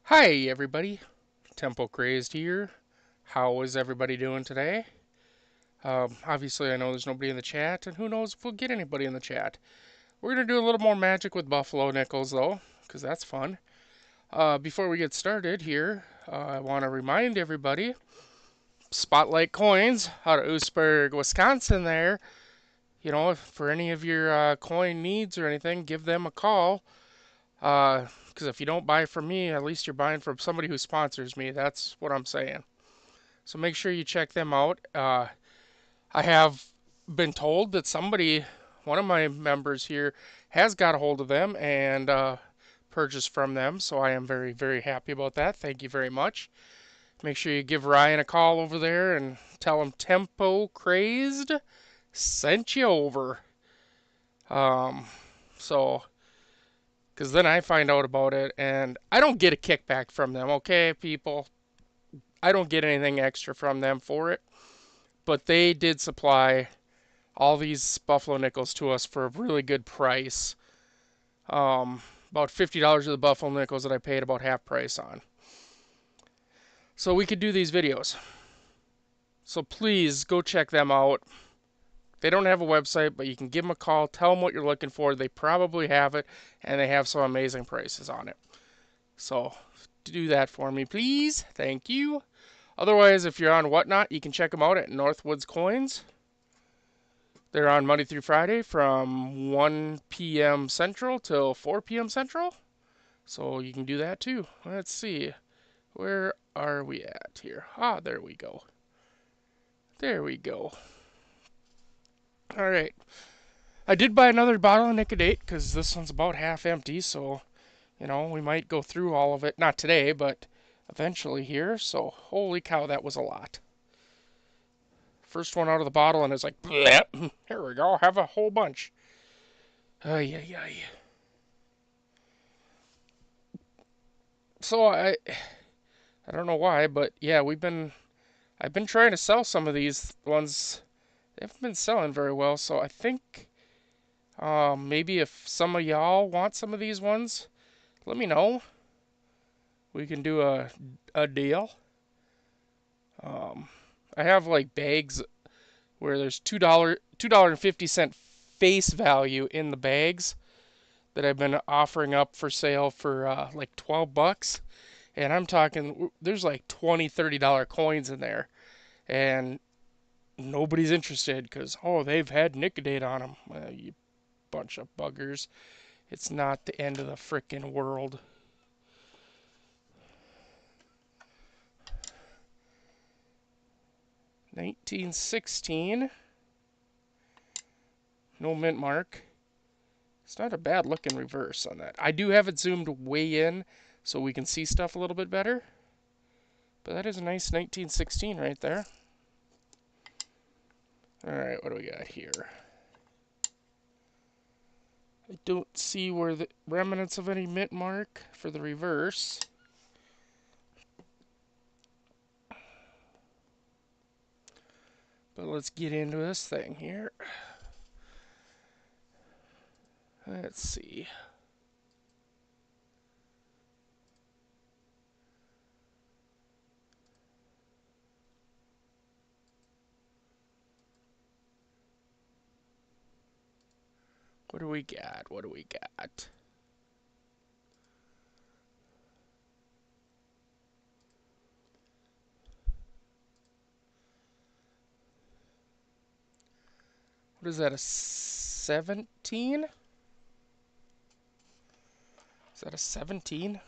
Hi, everybody. Temple Crazed here. How is everybody doing today? Obviously, I know there's nobody in the chat, and who knows if we'll get anybody in the chat. We're going to do a little more magic with Buffalo Nickels, though, because that's fun. Before we get started here, I want to remind everybody Spotlight Coins out of Oostburg, Wisconsin, there. You know, if for any of your coin needs or anything, give them a call. Because if you don't buy from me, at least you're buying from somebody who sponsors me. That's what I'm saying. So make sure you check them out. I have been told that one of my members here, has got a hold of them and purchased from them. So I am very, very happy about that. Thank you very much. Make sure you give Ryan a call over there and tell him Tempo Crazed sent you over. Um, so, because then I find out about it and I don't get a kickback from them, okay, people? I don't get anything extra from them for it. But they did supply all these Buffalo Nickels to us for a really good price. About $50 of the Buffalo Nickels that I paid about half price on. So we could do these videos. So please go check them out. They don't have a website, but you can give them a call, tell them what you're looking for. They probably have it, and they have some amazing prices on it. So do that for me, please. Thank you. Otherwise, if you're on Whatnot, you can check them out at Northwoods Coins. They're on Monday through Friday from 1 p.m. Central till 4 p.m. Central. So you can do that too. Let's see. Where are we at here? Ah, there we go. There we go. All right. I did buy another bottle of Nicodate because this one's about half empty. So, we might go through all of it. Not today, but eventually here. So, holy cow, that was a lot. First one out of the bottle, and it's like, bleh. Here we go. Have a whole bunch. Ay, ay, ay. So I don't know why, but yeah, I've been trying to sell some of these ones. They haven't been selling very well, so I think maybe if some of y'all want some of these ones, let me know. We can do a deal. Um, I have like bags where there's $2.50 face value in the bags that I've been offering up for sale for like $12. And I'm talking, there's like $20, $30 coins in there. And nobody's interested because, oh, they've had Nicodate on them. You bunch of buggers. It's not the end of the frickin' world. $19.16. No mint mark. It's not a bad looking reverse on that. I do have it zoomed way in so we can see stuff a little bit better. But that is a nice 1916 right there. Alright, what do we got here? I don't see where the remnants of any mint mark for the reverse. But let's get into this thing here. Let's see. What do we got? What do we got? What is that, a 17? Is that a 17?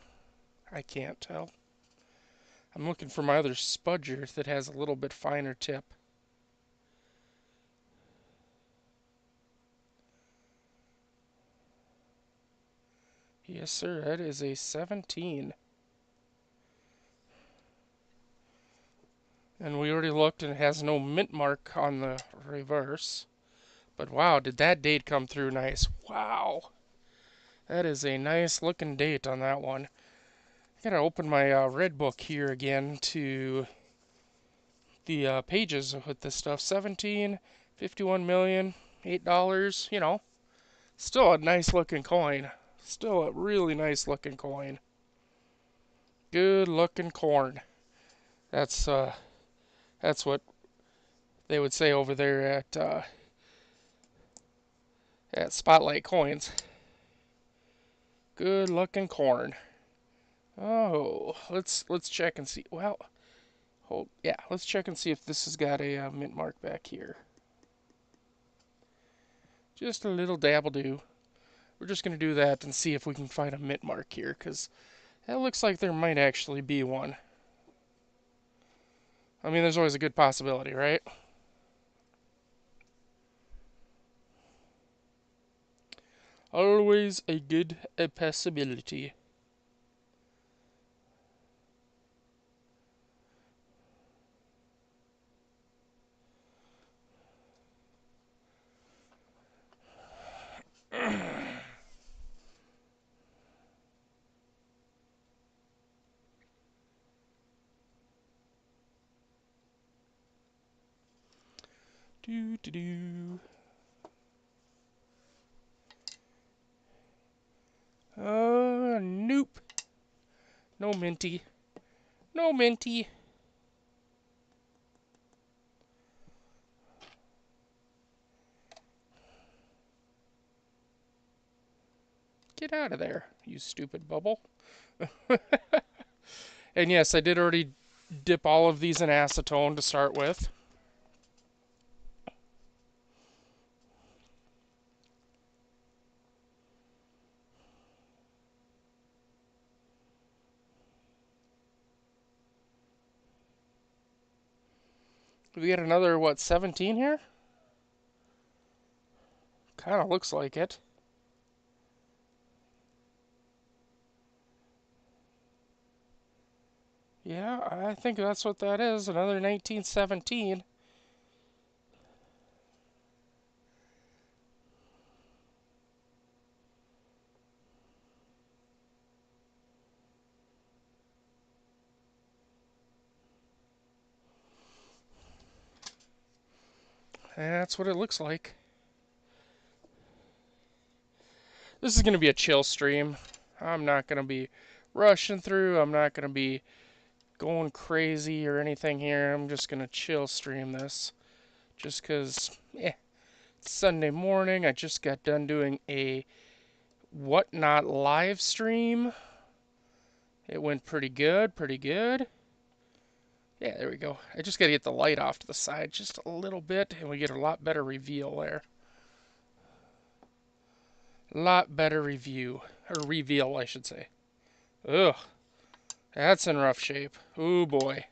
I can't tell. I'm looking for my other spudger that has a little bit finer tip. Yes, sir, that is a 17. And we already looked and it has no mint mark on the reverse. But wow, did that date come through nice. Wow. That is a nice looking date on that one. I gotta open my red book here again to the pages with this stuff. 17, 51 million, $8, Still a nice looking coin. Still a really nice looking coin. Good looking corn. That's what they would say over there at Spotlight Coins. Good looking corn. Oh, let's check and see. Well, yeah, let's check and see if this has got a mint mark back here. Just a little dabble do. We're just gonna do that and see if we can find a mint mark here, because that looks like there might actually be one. I mean, there's always a good possibility, right? Always a good possibility. Do do do. Nope. No minty. No minty. Get out of there, you stupid bubble. And yes, I did already dip all of these in acetone to start with. We got another, what, 17 here? Kind of looks like it. Yeah, I think that's what that is. Another 1917. That's what it looks like. This is going to be a chill stream. I'm not going to be rushing through. I'm not going to be going crazy or anything here. I'm just going to chill stream this. Just because, it's Sunday morning. I just got done doing a Whatnot live stream. It went pretty good, pretty good. Yeah, there we go. I just got to get the light off to the side just a little bit, and we get a lot better reveal there. Lot better review. Or reveal, I should say. Ugh. That's in rough shape. Ooh, boy.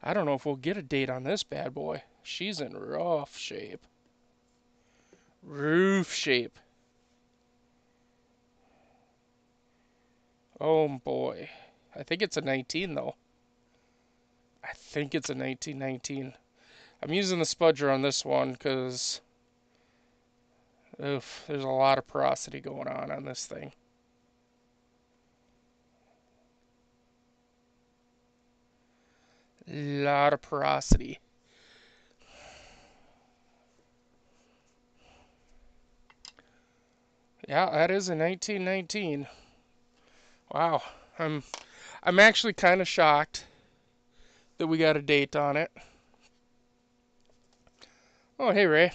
I don't know if we'll get a date on this bad boy. She's in rough shape. Roof shape. Oh, boy. I think it's a 19, though. I think it's a 1919. I'm using the spudger on this one because there's a lot of porosity going on this thing. Lot of porosity. Yeah, that is a 1919. Wow. I'm actually kind of shocked that we got a date on it. Oh, hey, Ray.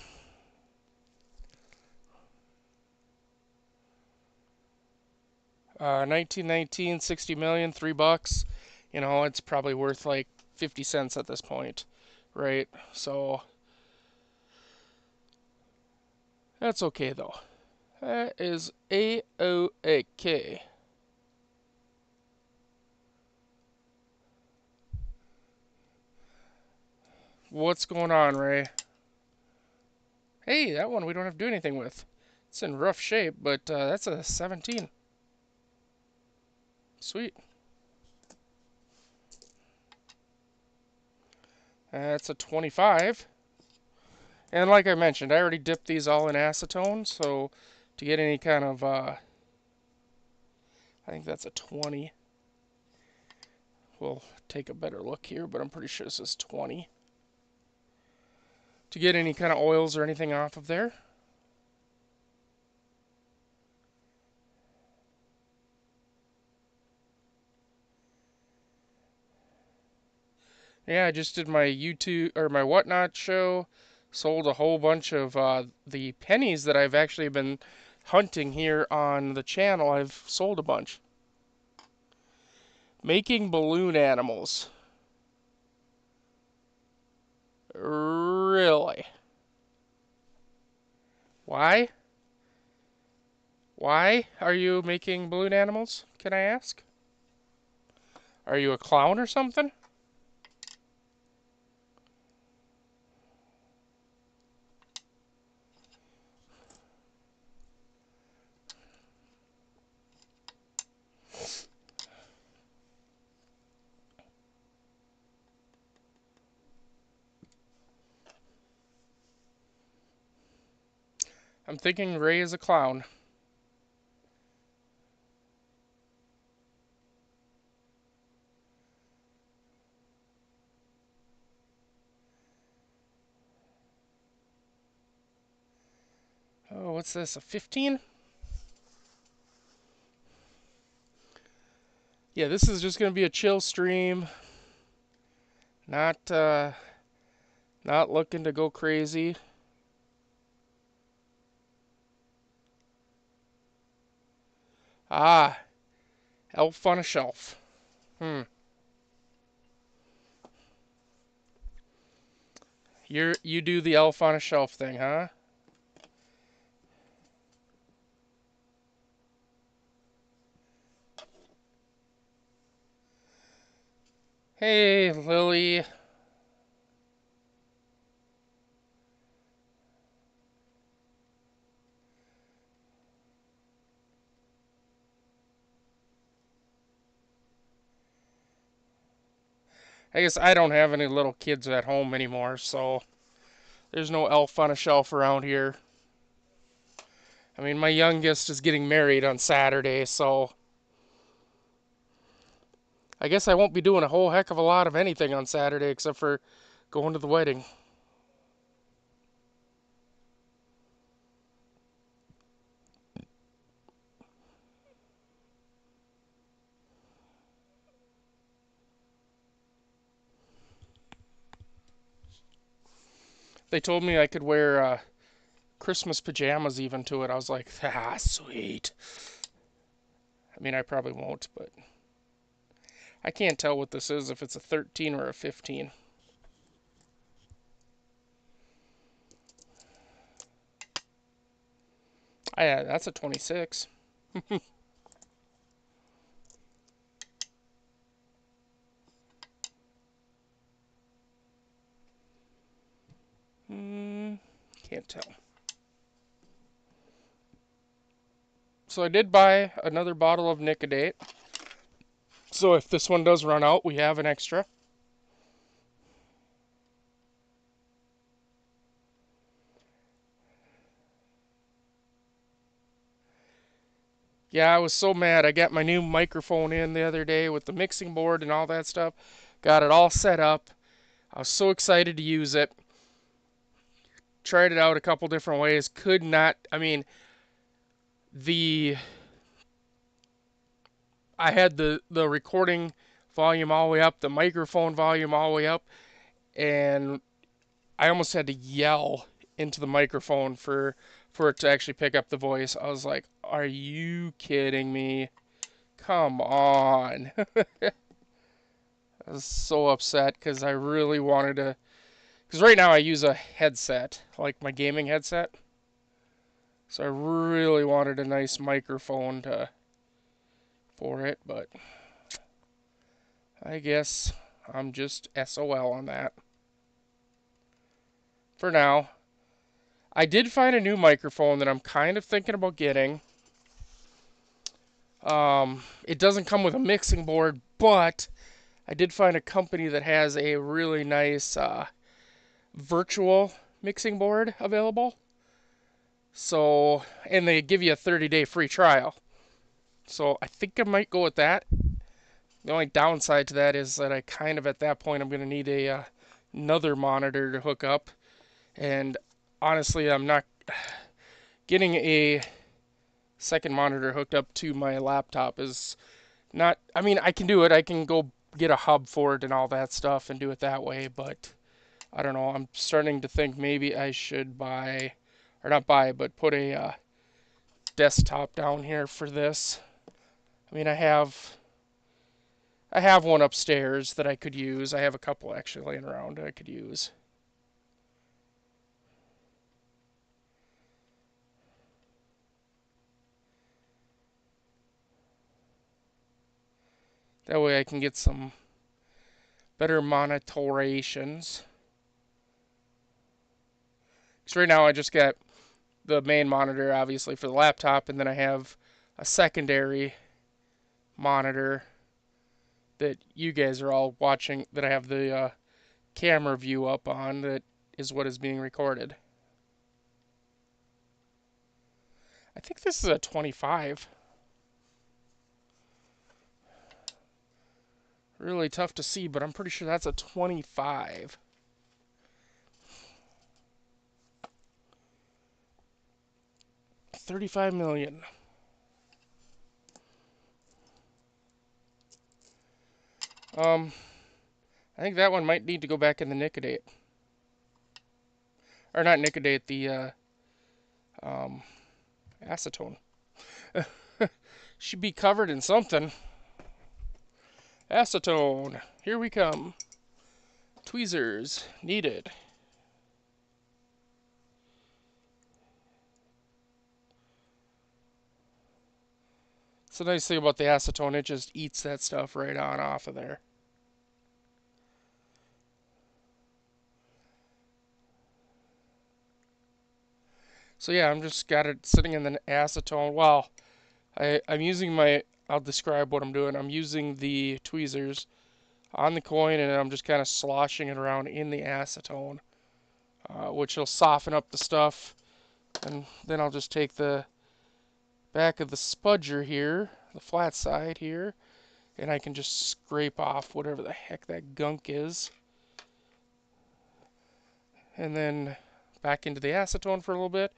1919, 60 million, $3. You know, it's probably worth like 50 cents at this point, right? So that's okay though. That is A-O-A-K. What's going on, Ray? Hey, that one we don't have to do anything with. It's in rough shape, but that's a 17. Sweet. That's a 25. And like I mentioned, I already dipped these all in acetone, so to get any kind of, I think that's a 20. We'll take a better look here, but I'm pretty sure this is 20. To get any kind of oils or anything off of there. Yeah, I just did my YouTube or my Whatnot show. Sold a whole bunch of the pennies that I've actually been hunting here on the channel. I've sold a bunch. Making balloon animals. Really? Why? Why are you making balloon animals? Can I ask? Are you a clown or something? I'm thinking Ray is a clown. Oh, what's this? A 15? Yeah, this is just gonna be a chill stream. Not not looking to go crazy. Ah, elf on a shelf. Hmm. You do the elf on a shelf thing, huh? Hey, Lily. I guess I don't have any little kids at home anymore, so there's no elf on a shelf around here. I mean, my youngest is getting married on Saturday, so I guess I won't be doing a whole heck of a lot of anything on Saturday except for going to the wedding. They told me I could wear Christmas pajamas even to it. I was like, ah, sweet. I mean, I probably won't, but I can't tell what this is if it's a 13 or a 15. Yeah, that's a 26. Hmm, can't tell. So I did buy another bottle of Nicodate. So if this one does run out, we have an extra. Yeah, I was so mad. I got my new microphone in the other day with the mixing board and all that stuff. Got it all set up. I was so excited to use it. Tried it out a couple different ways. Could not, I mean, the I had the recording volume all the way up, the microphone volume all the way up, and I almost had to yell into the microphone for it to actually pick up the voice. I was like, "Are you kidding me? Come on!" I was so upset because I really wanted to. Because right now I use a headset, like my gaming headset. So I really wanted a nice microphone to for it, but I guess I'm just SOL on that for now. I did find a new microphone that I'm kind of thinking about getting. It doesn't come with a mixing board, but I did find a company that has a really nice virtual mixing board available. So, and they give you a 30-day free trial. So I think I might go with that. The only downside to that is that I kind of at that point I'm going to need another monitor to hook up, and honestly I'm not getting a second monitor hooked up to my laptop is not. I mean, I can do it. I can go get a hub for it and all that stuff and do it that way. But I don't know. I'm starting to think maybe I should buy, or not buy, but put a desktop down here for this. I mean, I have one upstairs that I could use. I have a couple actually laying around that I could use. That way I can get some better monitorations. Because right now I just got the main monitor, obviously, for the laptop, and then I have a secondary monitor that you guys are all watching, that I have the camera view up on, that is what is being recorded. I think this is a 25. Really tough to see, but I'm pretty sure that's a 25. $35 million. I think that one might need to go back in the Nicodate. Or not Nicodate, the um, acetone. Should be covered in something. Acetone. Here we come. Tweezers needed. It's the nice thing about the acetone, it just eats that stuff right on off of there. So yeah, I'm just got it sitting in the acetone. Well, I'm using I'll describe what I'm doing. I'm using the tweezers on the coin and I'm just kind of sloshing it around in the acetone, which will soften up the stuff. And then I'll just take the back of the spudger here, the flat side here, and I can just scrape off whatever the heck that gunk is. And then back into the acetone for a little bit,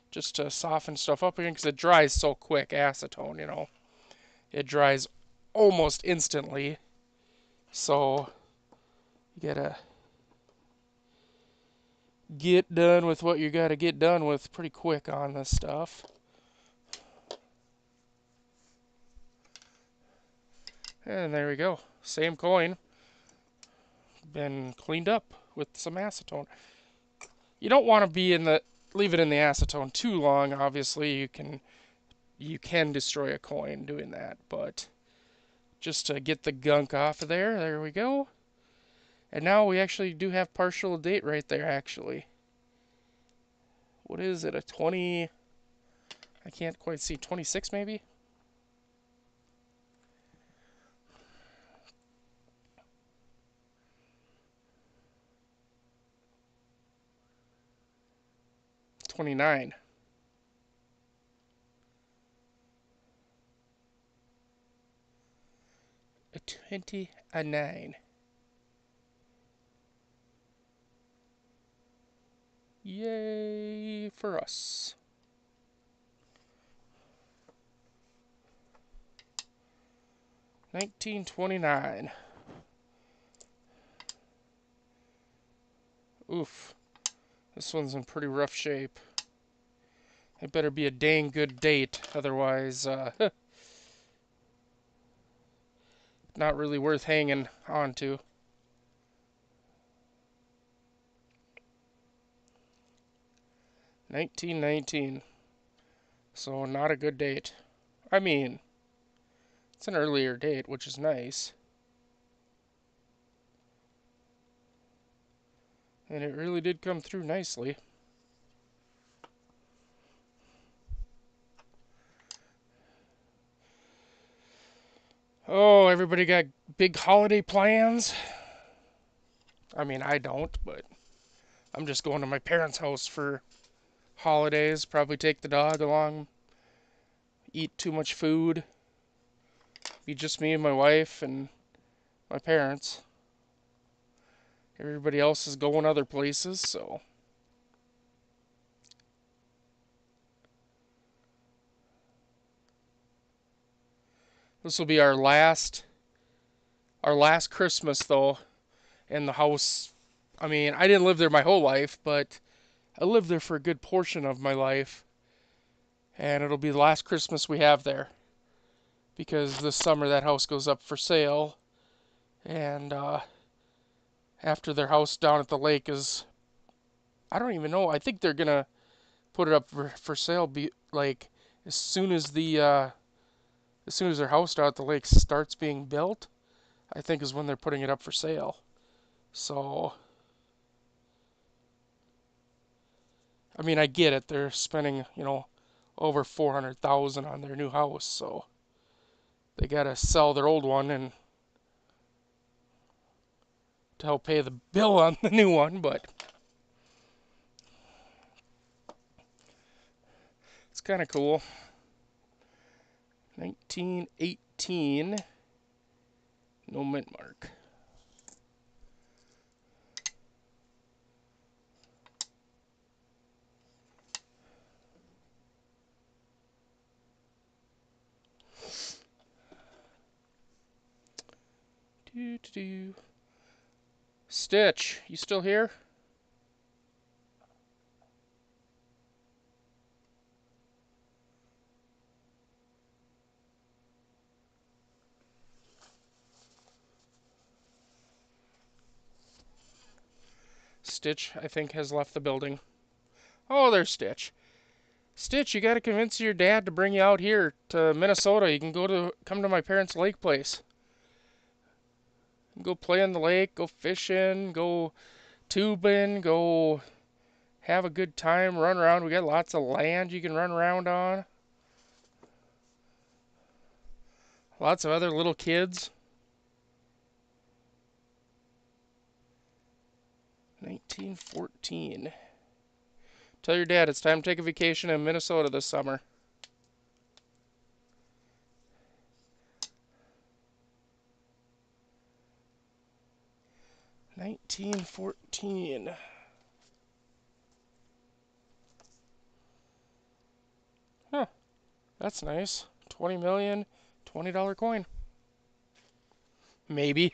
just to soften stuff up again, because it dries so quick, acetone, you know. It dries almost instantly, so you gotta get done with what you gotta get done with pretty quick on this stuff. And there we go. Same coin. Been cleaned up with some acetone. You don't want to leave it in the acetone too long. Obviously, you can destroy a coin doing that, but just to get the gunk off of there, there we go. And now we actually do have partial date right there, actually. What is it, a 20? I can't quite see, 26 maybe? $29. A 20, a 9. Yay for us. $19.29. Oof. This one's in pretty rough shape. It better be a dang good date, otherwise, not really worth hanging on to. 1919. So not a good date. I mean, it's an earlier date, which is nice. And it really did come through nicely. Oh, everybody got big holiday plans? I mean, I don't, but I'm just going to my parents' house for holidays. Probably take the dog along, eat too much food, be just me and my wife and my parents. Everybody else is going other places, so. This will be our our last Christmas though in the house. I mean, I didn't live there my whole life, but I lived there for a good portion of my life, and it'll be the last Christmas we have there because this summer that house goes up for sale, and after their house down at the lake is, I don't even know. I think they're gonna put it up for sale. Be like as soon as their house down at the lake starts being built, I think is when they're putting it up for sale. So, I mean, I get it. They're spending, over 400,000 on their new house, so they gotta sell their old one and to help pay the bill on the new one. But it's kind of cool. 1918, no mint mark. Do do do. Stitch, you still here? Stitch, I think, has left the building. Oh, there's Stitch. Stitch, you gotta convince your dad to bring you out here to Minnesota. You can come to my parents' lake place. Go play in the lake, go fishing, go tubing, go have a good time, run around. We got lots of land you can run around on. Lots of other little kids. 1914. Tell your dad it's time to take a vacation in Minnesota this summer. 1914. Huh, that's nice. 20 million, $20 coin. Maybe.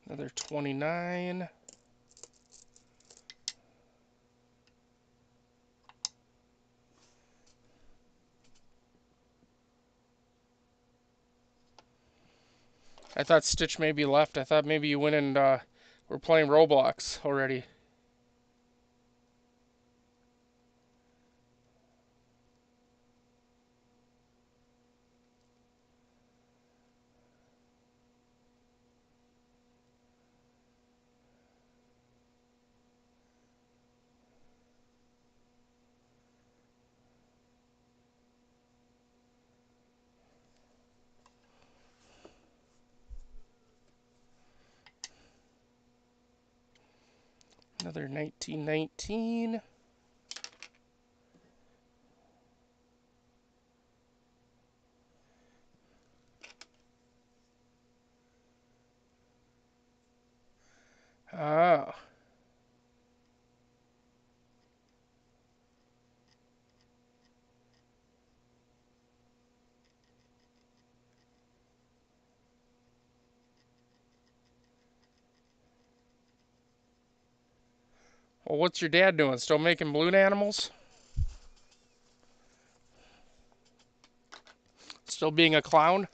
Another 29. I thought Stitch maybe left. I thought maybe you went and were playing Roblox already. Another 1919. Ah. Well, what's your dad doing? Still making balloon animals? Still being a clown?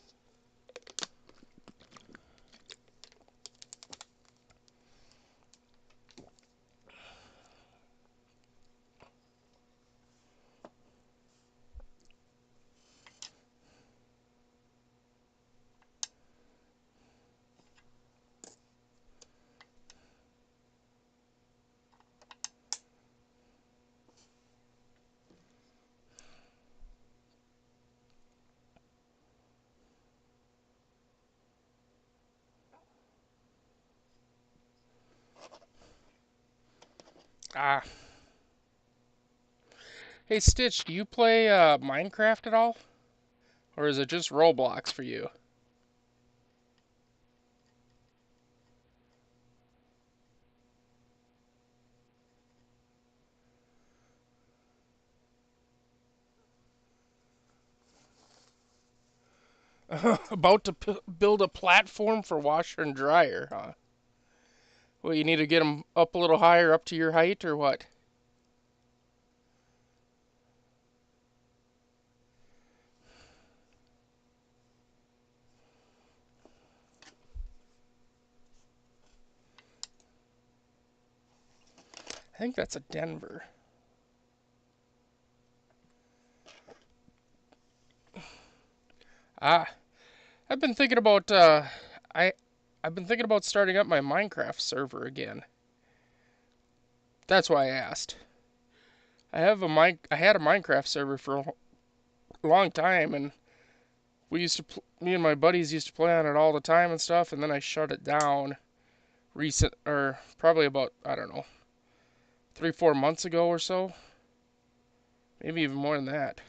Ah. Hey, Stitch, do you play Minecraft at all? Or is it just Roblox for you? About to build a platform for washer and dryer, huh? Well, you need to get them up a little higher, up to your height, or what? I think that's a Denver. Ah, I've been thinking about I I've been thinking about starting up my Minecraft server again. That's why I asked. I had a Minecraft server for a long time, and me and my buddies used to play on it all the time and stuff, and then I shut it down or probably about, I don't know, 3 4 months ago or so, maybe even more than that.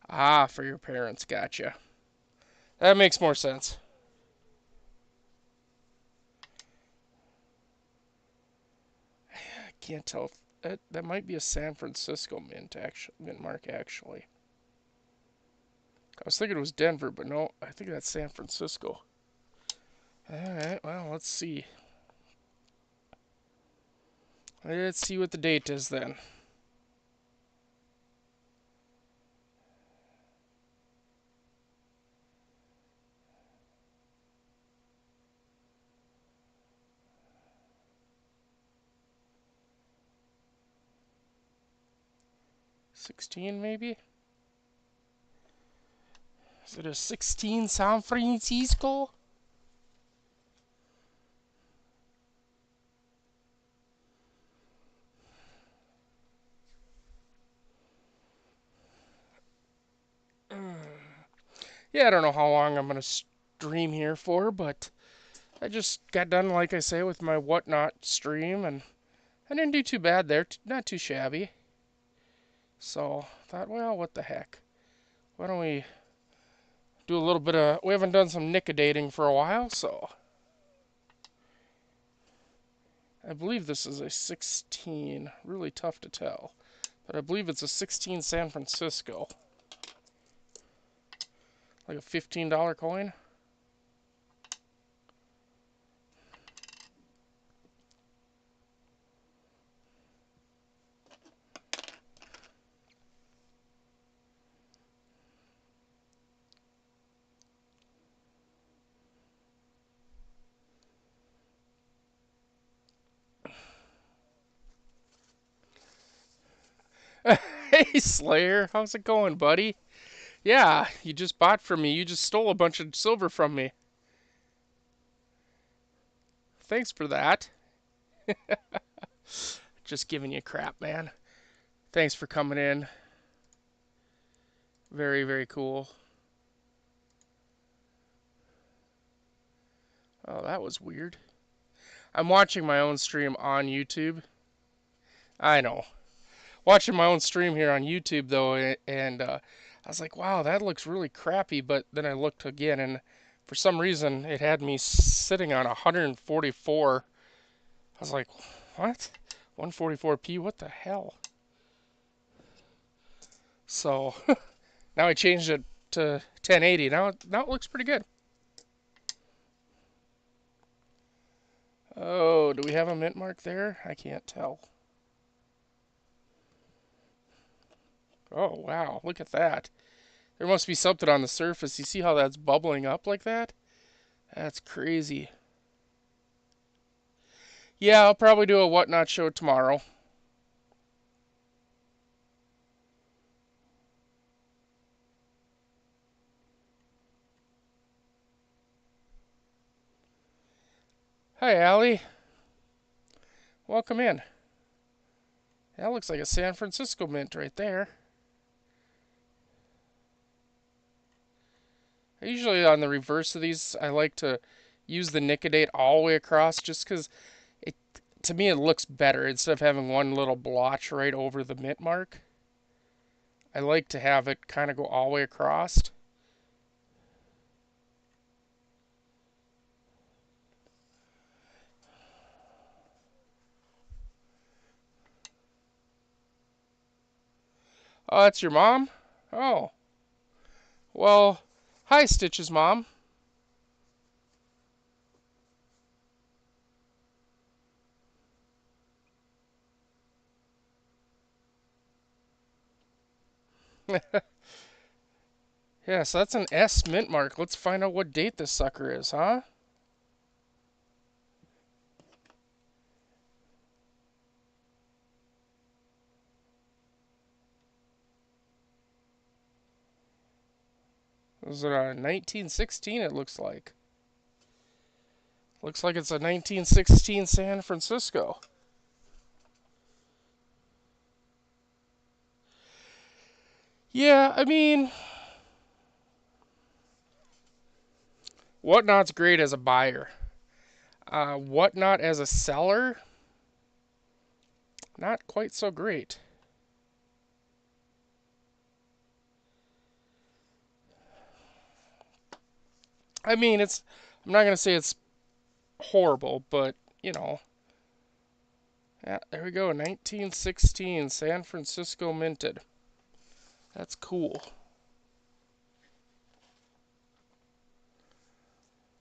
Ah, for your parents, gotcha. That makes more sense. I can't tell if that might be a San Francisco mint mark actually. I was thinking it was Denver, but no, I think that's San Francisco. All right, well, let's see. Let's see what the date is then. '16 maybe? Is it a '16 San Francisco? Yeah, I don't know how long I'm gonna stream here for, but I just got done, like I say, with my whatnot stream, and I didn't do too bad there. Not too shabby. So thought, well, what the heck? Why don't we do a little bit of? We haven't done some nickodating for a while, so I believe this is a 16. Really tough to tell, but I believe it's a 16 San Francisco, like a $15 coin. Hey Slayer, how's it going, buddy? Yeah, you just bought from me. You just stole a bunch of silver from me. Thanks for that. Just giving you crap, man. Thanks for coming in. Very, very cool. Oh, that was weird. I'm watching my own stream on YouTube. I know. Watching my own stream here on YouTube, though, and I was like, wow, that looks really crappy. But then I looked again, and for some reason, it had me sitting on 144. I was like, what? 144p? What the hell? So now I changed it to 1080. Now it looks pretty good. Oh, do we have a mint mark there? I can't tell. Oh, wow. Look at that. There must be something on the surface. You see how that's bubbling up like that? That's crazy. Yeah, I'll probably do a whatnot show tomorrow. Hi, Allie. Welcome in. That looks like a San Francisco mint right there. Usually on the reverse of these, I like to use the Nicodate all the way across just because it, to me, it looks better instead of having one little blotch right over the mint mark. I like to have it kind of go all the way across. Oh, that's your mom? Oh, well, hi, Stitch's mom. Yeah, so that's an S mint mark. Let's find out what date this sucker is, huh? Is it 1916? It looks like. Looks like it's a 1916 San Francisco. Yeah, I mean, Whatnot's great as a buyer. Whatnot as a seller, not quite so great. I mean, I'm not gonna say it's horrible, but you know, yeah, there we go. 1916 San Francisco minted. That's cool.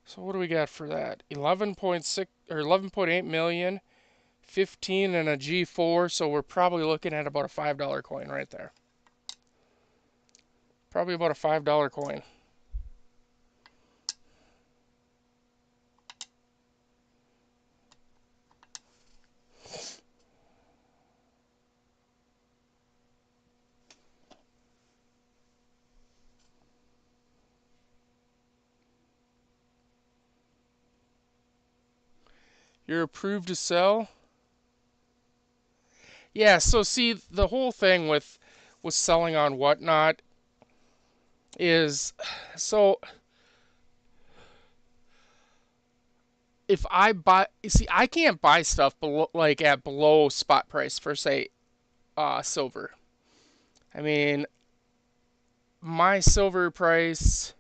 So what do we got for that? 11.6 or 11.8 million, 15 and a G4. So we're probably looking at about a $5 coin right there. Probably about a $5 coin. You're approved to sell. Yeah. So see, the whole thing with selling on Whatnot is so if I buy, you see, I can't buy stuff below, like at below spot price for say silver. I mean, my silver price.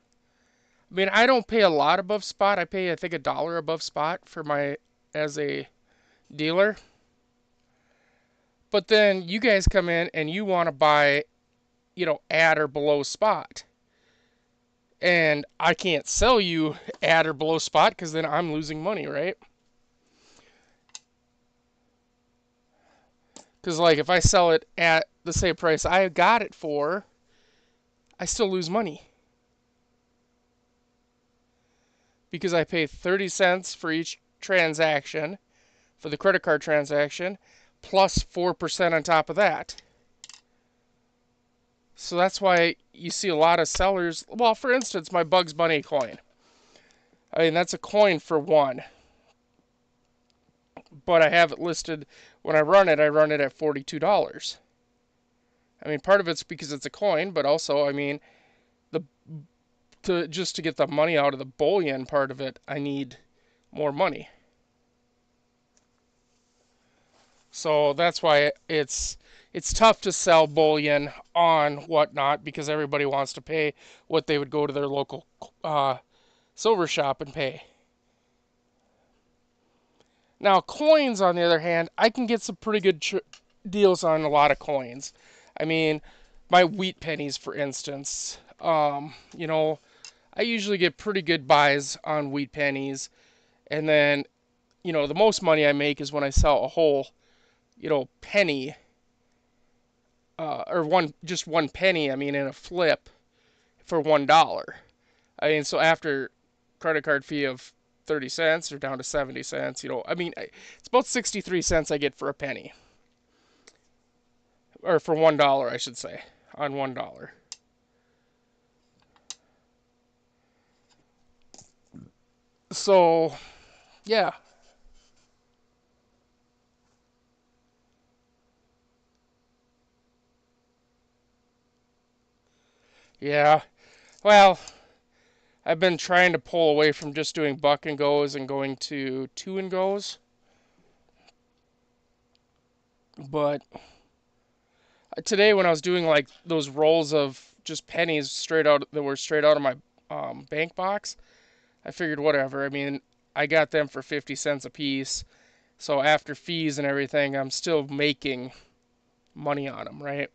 I mean, I don't pay a lot above spot. I pay, I think, $1 above spot for my as a dealer. But then you guys come in and you want to buy, at or below spot, and I can't sell you at or below spot because then I'm losing money, right? Because like if I sell it at the same price I got it for, I still lose money because I pay 30 cents for each transaction for the credit card transaction plus 4% on top of that. So that's why you see a lot of sellers. Well, for instance, my Bugs Bunny coin. I mean, that's a coin for one, but I have it listed. When I run it at $42. I mean, part of it's because it's a coin, but also, I mean, the to get the money out of the bullion part of it, I need more money. So that's why it's tough to sell bullion on Whatnot because everybody wants to pay what they would go to their local silver shop and pay. Now, coins, on the other hand, I can get some pretty good deals on a lot of coins. I mean, my wheat pennies, for instance. I usually get pretty good buys on wheat pennies. And then, the most money I make is when I sell a whole, penny, or just one penny, I mean, in a flip for $1. I mean, so after credit card fee of 30 cents or down to 70 cents, I mean, it's about 63 cents I get for a penny. Or for $1, I should say, on $1. So, yeah. Yeah. Well, I've been trying to pull away from just doing buck and goes and going to two and goes. But today, when I was doing like those rolls of just pennies straight out that were straight out of my bank box, I figured whatever. I mean, I got them for 50 cents a piece. So after fees and everything, I'm still making money on them, right?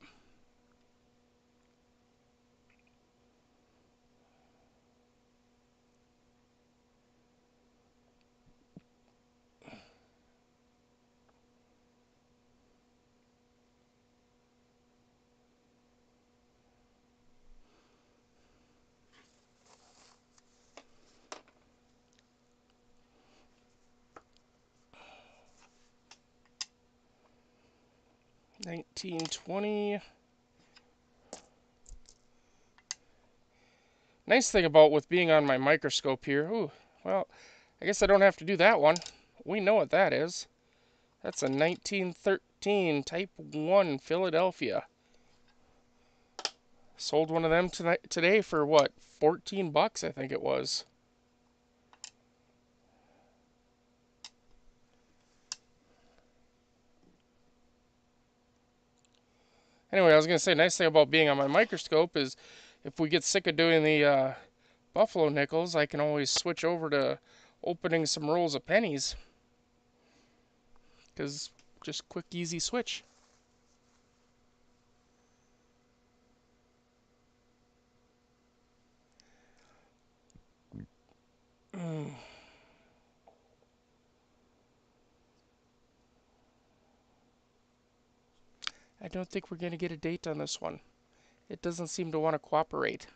1920. Nice thing about with being on my microscope here, ooh, well, I guess I don't have to do that one. We know what that is. That's a 1913 Type 1 Philadelphia. Sold one of them today for what, 14 bucks I think it was. Anyway, I was going to say, nice thing about being on my microscope is if we get sick of doing the buffalo nickels, I can always switch over to opening some rolls of pennies. Because just quick, easy switch. I don't think we're going to get a date on this one. It doesn't seem to want to cooperate.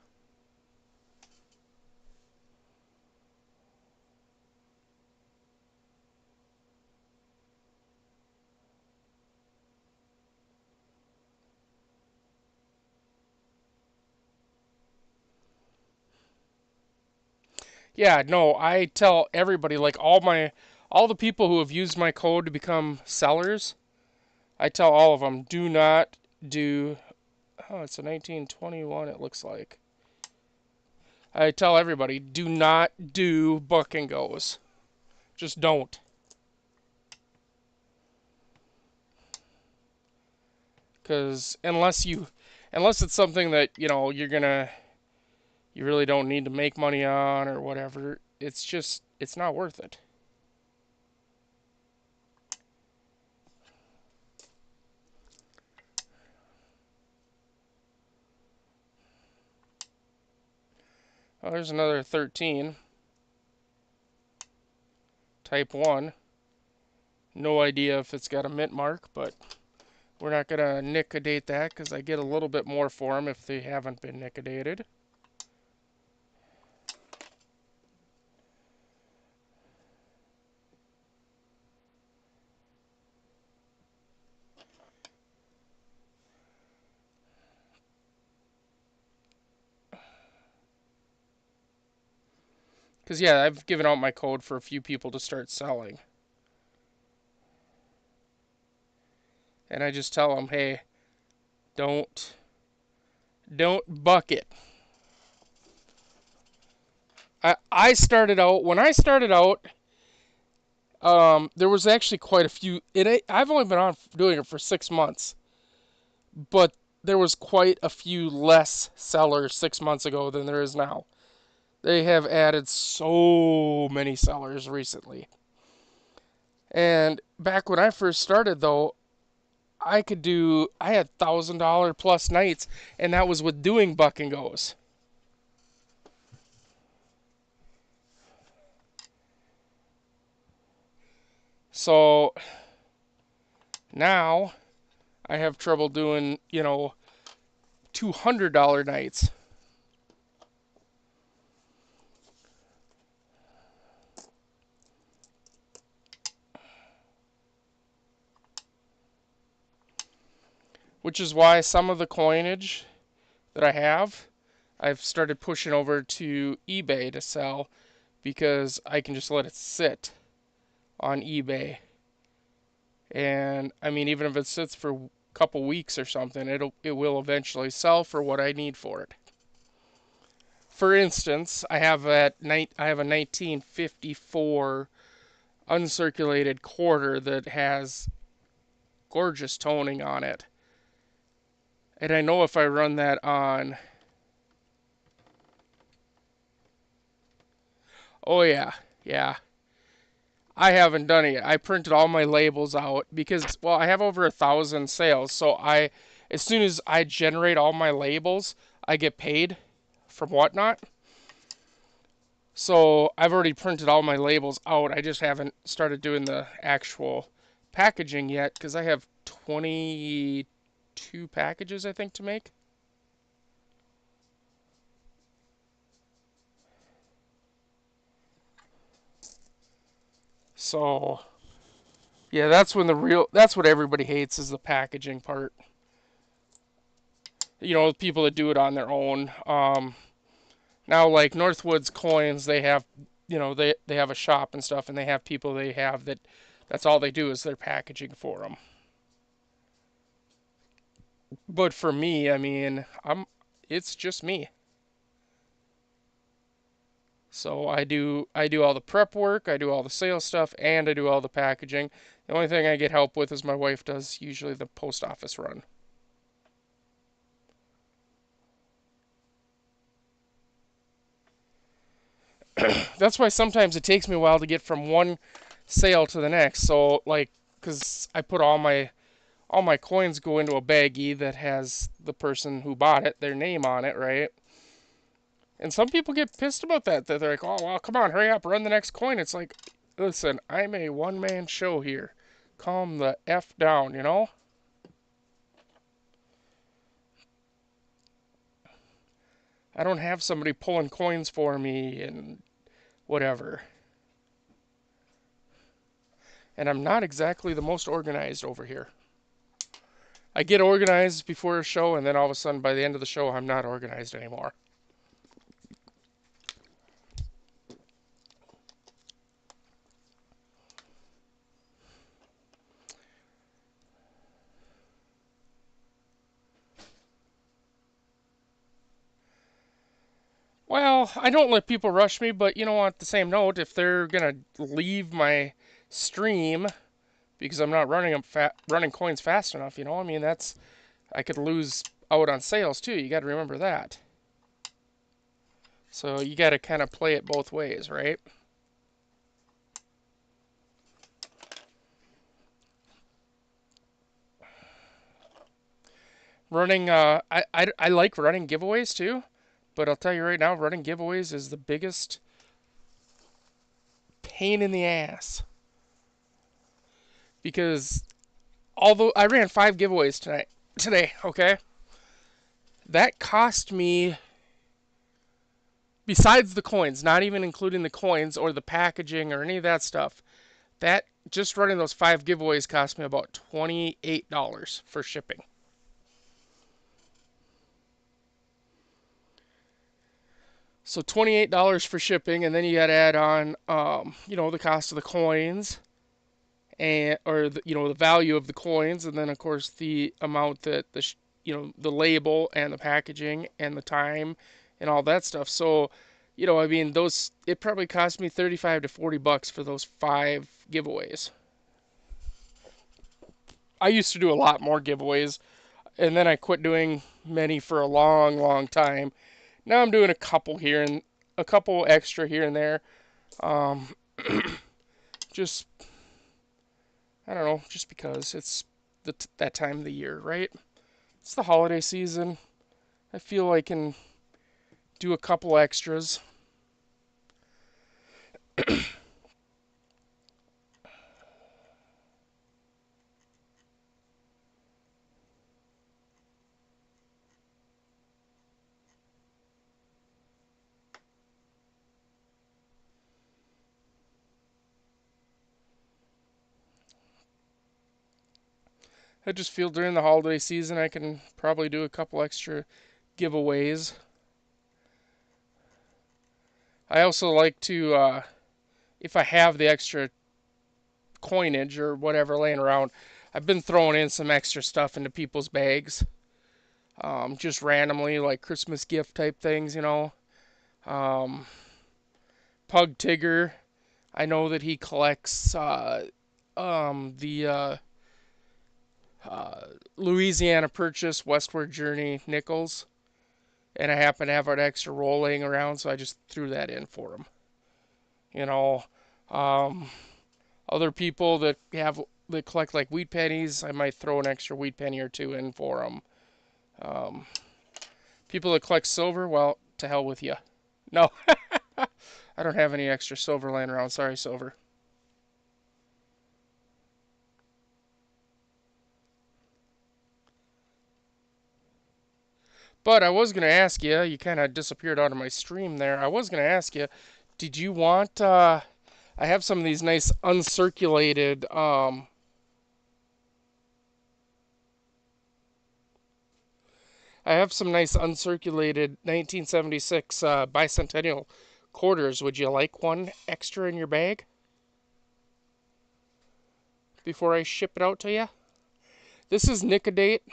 Yeah, no, I tell everybody, like all the people who have used my code to become sellers, I tell all of them, do not do. Oh, it's a 1921. It looks like. I tell everybody, do not do book and goes. Just don't. Because unless it's something that you really don't need to make money on or whatever, it's not worth it. Oh, there's another 13. Type 1. No idea if it's got a mint mark, but we're not going to nicodate that because I get a little bit more for them if they haven't been nicodated. Because, yeah, I've given out my code for a few people to start selling. And I just tell them, hey, don't buck it. I started out, when I started out, there was actually quite a few. I've only been on doing it for 6 months, but there was quite a few less sellers 6 months ago than there is now. They have added so many sellers recently. And back when I first started, though, I had $1,000 plus nights, and that was with doing buck and goes. So now I have trouble doing, $200 nights. Which is why some of the coinage that I've started pushing over to eBay to sell because I can just let it sit on eBay. And I mean, even if it sits for a couple weeks or something, it will eventually sell for what I need for it. For instance, I have a 1954 uncirculated quarter that has gorgeous toning on it. And I know if I run that on... Oh yeah, yeah. I haven't done it yet. I printed all my labels out because, well, I have over 1,000 sales. So as soon as I generate all my labels, I get paid from Whatnot. So I've already printed all my labels out. I just haven't started doing the actual packaging yet because I have 22 packages, I think, to make. So Yeah, that's when that's what everybody hates is the packaging part. People that do it on their own. Now, like Northwoods Coins, they have, they have a shop and stuff, and they have people they have that's all they do is their packaging for them. But for me, I mean, it's just me. So I do all the prep work, I do all the sales stuff, and I do all the packaging. The only thing I get help with is my wife does usually the post office run. That's why sometimes it takes me a while to get from one sale to the next. So like, cause I put all my coins go into a baggie that has the person who bought it, their name on it, right? And some people get pissed about that. That they're like, "Oh well, come on, hurry up, run the next coin." It's like, listen, I'm a one-man show here. Calm the f down. I don't have somebody pulling coins for me and whatever. And I'm not exactly the most organized over here. I get organized before a show, and then all of a sudden, by the end of the show, I'm not organized anymore. Well, I don't let people rush me, but on the same note, if they're gonna leave my stream because I'm not running coins fast enough, I mean that's I could lose out on sales too. You got to remember that. So you got to kind of play it both ways, right? Running, I like running giveaways too, but I'll tell you right now, running giveaways is the biggest pain in the ass because although I ran 5 giveaways today, okay, that cost me, besides the coins, not even including the coins or the packaging or any of that stuff, that just running those 5 giveaways cost me about $28 for shipping. So $28 for shipping, and then you got to add on, the cost of the coins, and or the value of the coins, and then of course the amount that the label and the packaging and the time and all that stuff. So, I mean, those it probably cost me 35 to $40 for those 5 giveaways. I used to do a lot more giveaways, and then I quit doing many for a long, long time. Now I'm doing a couple here and a couple extra here and there. Um, just I don't know, just because it's that time of the year, right? It's the holiday season. I feel I can do a couple extras. I just feel during the holiday season I can probably do a couple extra giveaways. I also like to, if I have the extra coinage or whatever laying around, I've been throwing in some extra stuff into people's bags, just randomly, like Christmas gift type things. Um, Pug Tigger, I know that he collects the Louisiana Purchase Westward Journey nickels, and I happen to have an extra roll laying around, so I just threw that in for him. You know, um, other people that collect like wheat pennies, I might throw an extra wheat penny or two in for them. Um, People that collect silver, well, to hell with you. No, I don't have any extra silver laying around. Sorry, silver. But I was gonna ask you. You kind of disappeared out of my stream there. I was gonna ask you, did you want? I have some of these nice uncirculated I have some nice uncirculated 1976 bicentennial quarters. Would you like one extra in your bag before I ship it out to you? This is Nicodate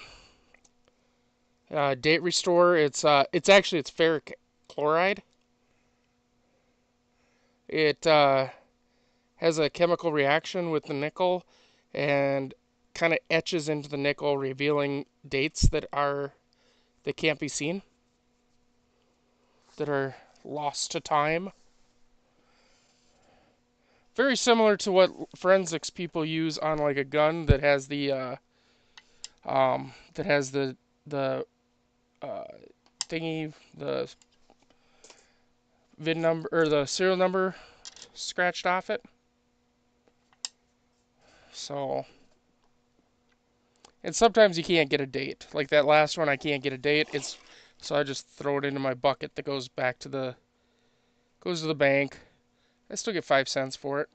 Date Restore. It's ferric chloride. It has a chemical reaction with the nickel and kind of etches into the nickel, revealing dates that can't be seen, that are lost to time. Very similar to what forensics people use on like a gun that has the the thingy, the VIN number or the serial number scratched off it. So, and sometimes you can't get a date. Like that last one, I can't get a date. So I just throw it into my bucket that goes to the bank. I still get 5 cents for it.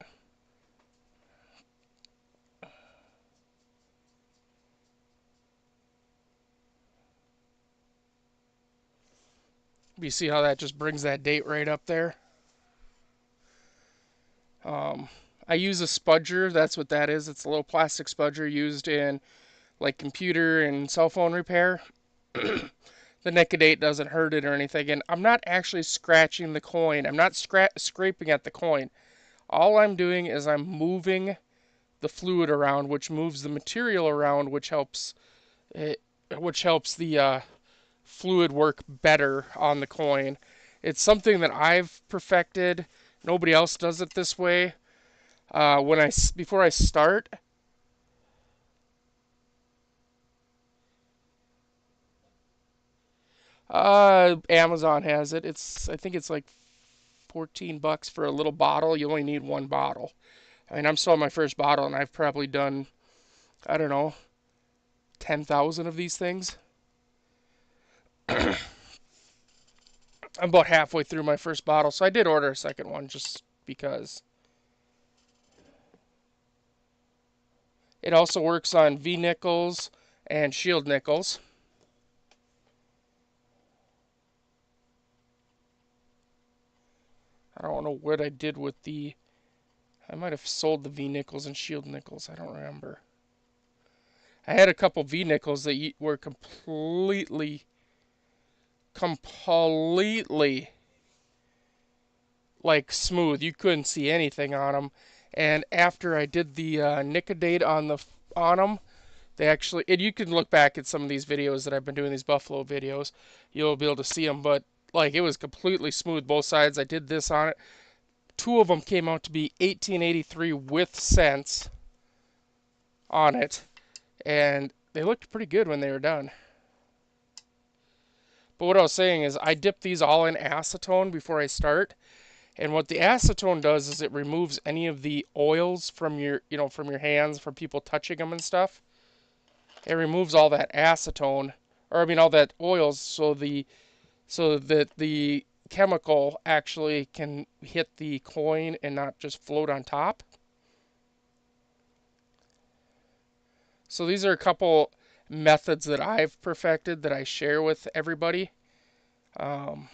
You see how that just brings that date right up there? I use a spudger. That's what that is. It's a little plastic spudger used in like computer and cell phone repair. The Nicodate doesn't hurt it or anything. And I'm not actually scratching the coin. I'm not scraping at the coin. All I'm doing is I'm moving the fluid around, which moves the material around, which helps the fluid work better on the coin. It's something that I've perfected. Nobody else does it this way. Before I start, Amazon has it. I think it's like $14 for a little bottle. You only need one bottle. I mean, I'm still on my first bottle, and I've probably done, I don't know, 10,000 of these things. I'm about halfway through my first bottle, so I did order a second one just because. It also works on V nickels and shield nickels. I don't know what I did with I might have sold the V nickels and shield nickels. I don't remember. I had a couple V nickels that were completely like smooth. You couldn't see anything on them. And after I did the Nicodate on them, they actually, and you can look back at some of these videos that I've been doing, these Buffalo videos, you'll be able to see them. But like it was completely smooth both sides. I did this on it. Two of them came out to be 1883 with cents on it, and they looked pretty good when they were done. But what I was saying is I dip these all in acetone before I start. And what the acetone does is it removes any of the oils from from your hands, from people touching them and stuff. It removes all that acetone, or I mean all that oils, so that the chemical actually can hit the coin and not just float on top. So these are a couple methods that I've perfected that I share with everybody. Um,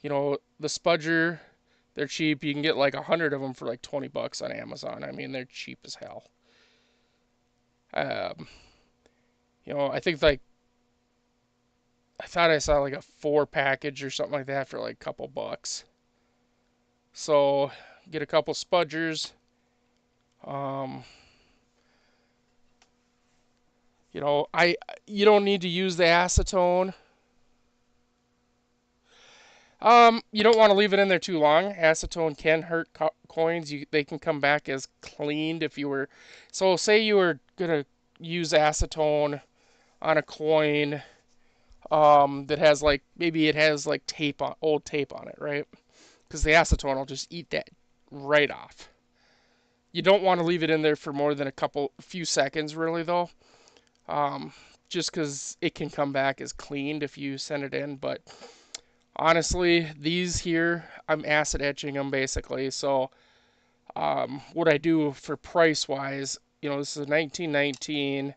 the spudger, they're cheap. You can get like 100 of them for like $20 on Amazon. I mean, they're cheap as hell. I think like I thought I saw like a 4 package or something like that for like a couple bucks. So get a couple spudgers. Um, you don't need to use the acetone. You don't want to leave it in there too long. Acetone can hurt coins. They can come back as cleaned if you were. So say you were gonna use acetone on a coin that has like maybe it has like old tape on it, right? Because the acetone will just eat that right off. You don't want to leave it in there for more than a few seconds, really though. Just because it can come back as cleaned if you send it in, but honestly, these here, I'm acid etching them basically. So, what I do for price wise, this is a 1919,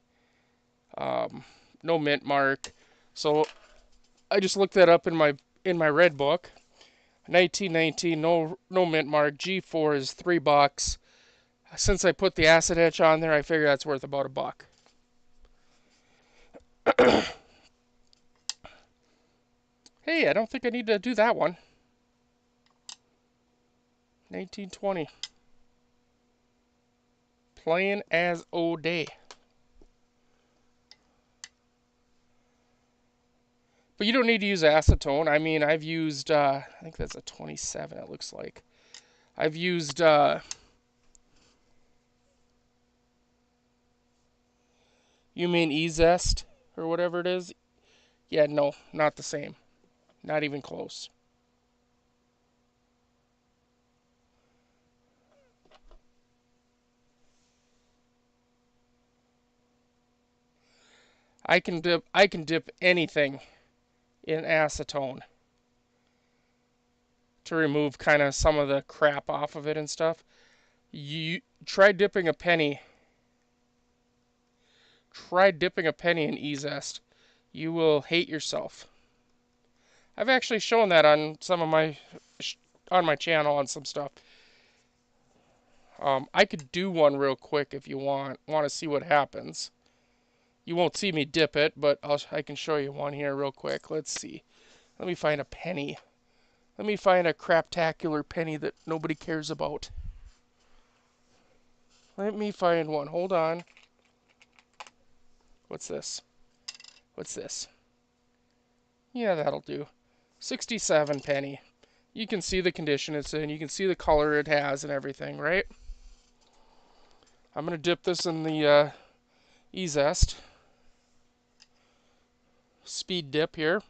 no mint mark. So I just looked that up in my red book. 1919, no mint mark. G4 is $3. Since I put the acid etch on there, I figure that's worth about $1. Hey, I don't think I need to do that one. 1920. Plain as O'Day. But you don't need to use acetone. I mean, I've used, I think that's a 27, it looks like. I've used, you mean E-Zest or whatever it is? Yeah, no, not the same. Not even close. I can dip anything in acetone to remove kind of some of the crap off of it and stuff. You try dipping a penny. Try dipping a penny in E-Zest. You will hate yourself. I've actually shown that on some of my on my channel on some stuff. I could do one real quick if you want to see what happens. You won't see me dip it, but I can show you one here real quick. Let's see. Let me find a penny. Let me find a craptacular penny that nobody cares about. Let me find one. Hold on. What's this? What's this? Yeah, that'll do. 67 penny. You can see the condition it's in. You can see the color it has and everything, right? I'm going to dip this in the E-Zest. Speed dip here.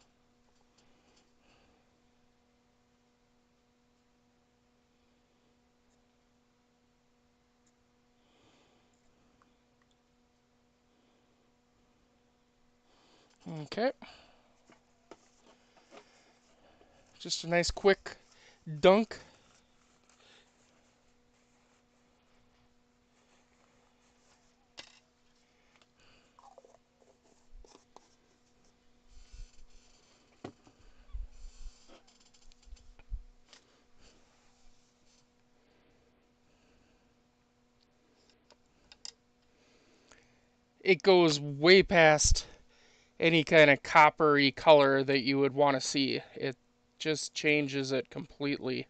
Okay. Just a nice quick dunk. It goes way past any kind of coppery color that you would want to see. It just changes it completely.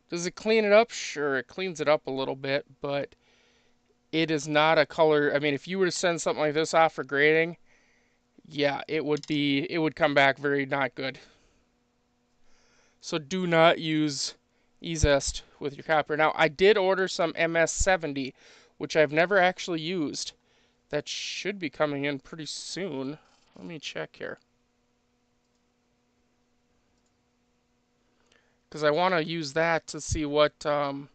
Does it clean it up? Sure, it cleans it up a little bit, but it is not a color. I mean, if you were to send something like this off for grading, yeah, it would come back very not good. So do not use E-Zest with your copper. Now, I did order some MS70, which I've never actually used. That should be coming in pretty soon. Let me check here. Because I want to use that to see what oh,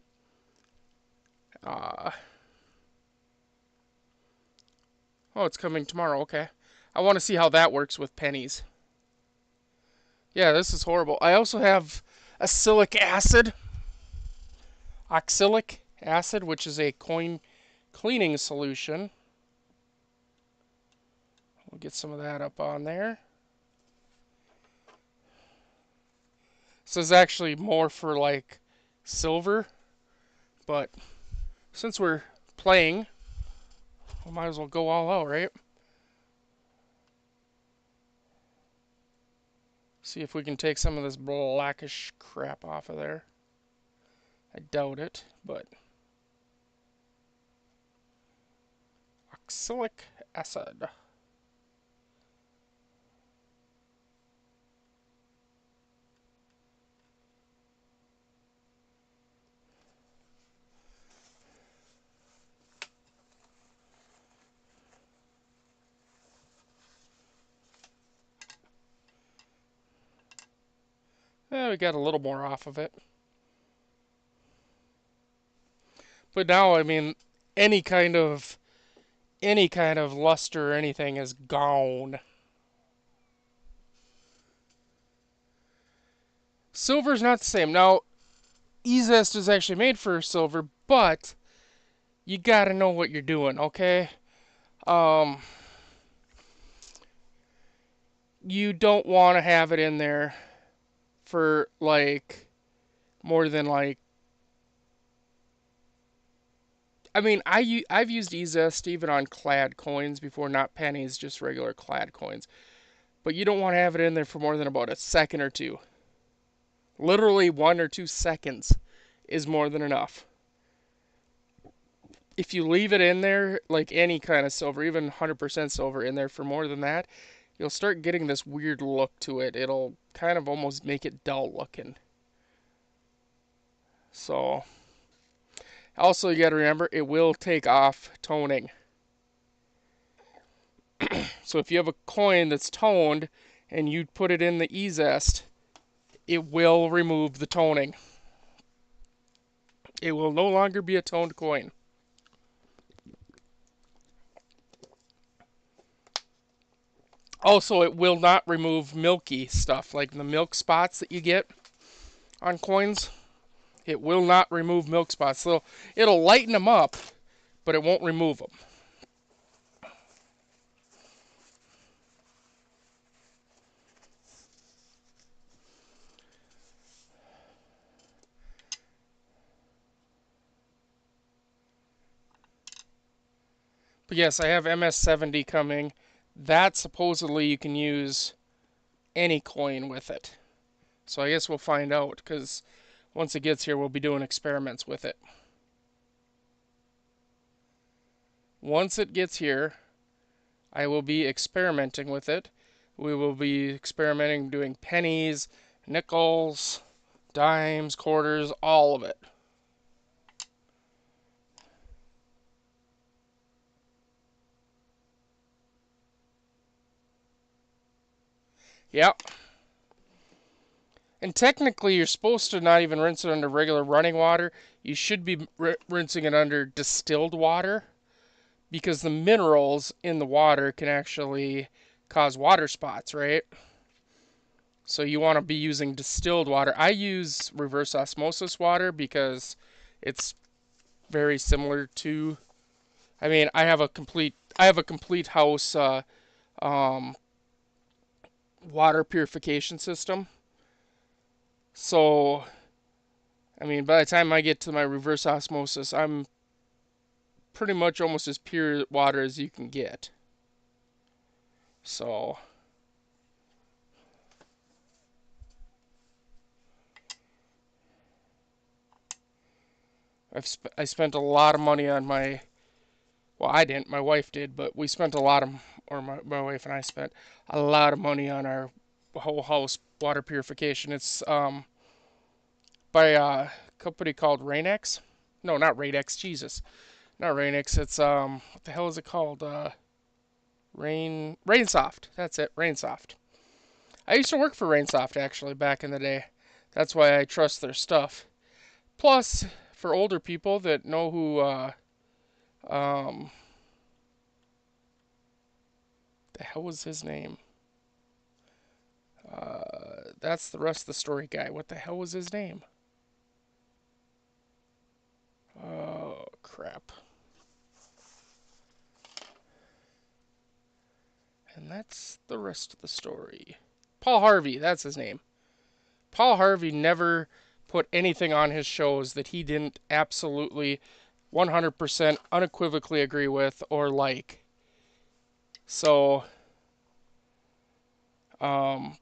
it's coming tomorrow. Okay. I want to see how that works with pennies. Yeah, this is horrible. I also have acylic acid, oxalic acid, which is a coin cleaning solution. We'll get some of that up on there. This is actually more for like silver, but since we're playing, we might as well go all out, right? See if we can take some of this blackish crap off of there. I doubt it, but oxalic acid. We got a little more off of it. But now, I mean, any kind of luster or anything is gone. Silver's not the same. Now, E-Zest is actually made for silver, but you gotta know what you're doing, okay? Um, you don't want to have it in there for like more than like. I mean, I've used eZest even on clad coins before, not pennies, just regular clad coins. But you don't want to have it in there for more than about a second or two. Literally 1 or 2 seconds is more than enough. If you leave it in there, like any kind of silver, even 100% silver in there for more than that, you'll start getting this weird look to it. It'll kind of almost make it dull looking. So, also you got to remember it will take off toning. So if you have a coin that's toned and you put it in the eZest, it will remove the toning. It will no longer be a toned coin. Also, it will not remove milky stuff, like the milk spots that you get on coins. It will not remove milk spots. So it'll lighten them up, but it won't remove them. But yes, I have MS70 coming. That supposedly you can use any coin with it. So I guess we'll find out, because once it gets here, we'll be doing experiments with it. Once it gets here, I will be experimenting with it. We will be experimenting doing pennies, nickels, dimes, quarters, all of it. Yep. And technically, you're supposed to not even rinse it under regular running water. You should be rinsing it under distilled water, because the minerals in the water can actually cause water spots, right? So you want to be using distilled water. I use reverse osmosis water because it's very similar to. I mean, I have a complete house um, water purification system. So I mean, by the time I get to my reverse osmosis, I'm pretty much almost as pure water as you can get. So I spent a lot of money on my. Well, I didn't. My wife did, but we spent a lot of, or my wife and I spent a lot of money on our whole house water purification. It's by a company called Rain-X. No, not Rain-X. Jesus, not Rain-X. It's what the hell is it called? Rainsoft. That's it. Rainsoft. I used to work for Rainsoft actually back in the day. That's why I trust their stuff. Plus, for older people that know who um the hell was his name? That's the rest of the story guy. What the hell was his name? Oh crap. And that's the rest of the story. Paul Harvey, that's his name. Paul Harvey never put anything on his shows that he didn't absolutely 100% unequivocally agree with or like. So, um,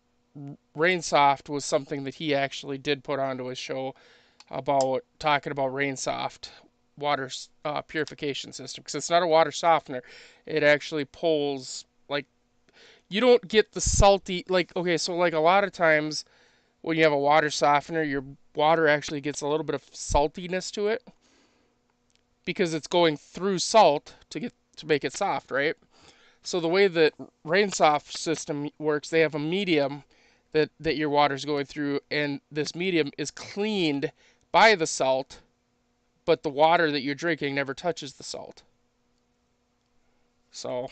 Rainsoft was something that he actually did put onto his show about talking about Rainsoft water purification system, because it's not a water softener. It actually pulls, like, you don't get the salty, like, okay, so like a lot of times when you have a water softener, your water actually gets a little bit of saltiness to it because it's going through salt to make it soft, right? So the way that Rainsoft system works, they have a medium that your water's going through, and this medium is cleaned by the salt, but the water that you're drinking never touches the salt. So,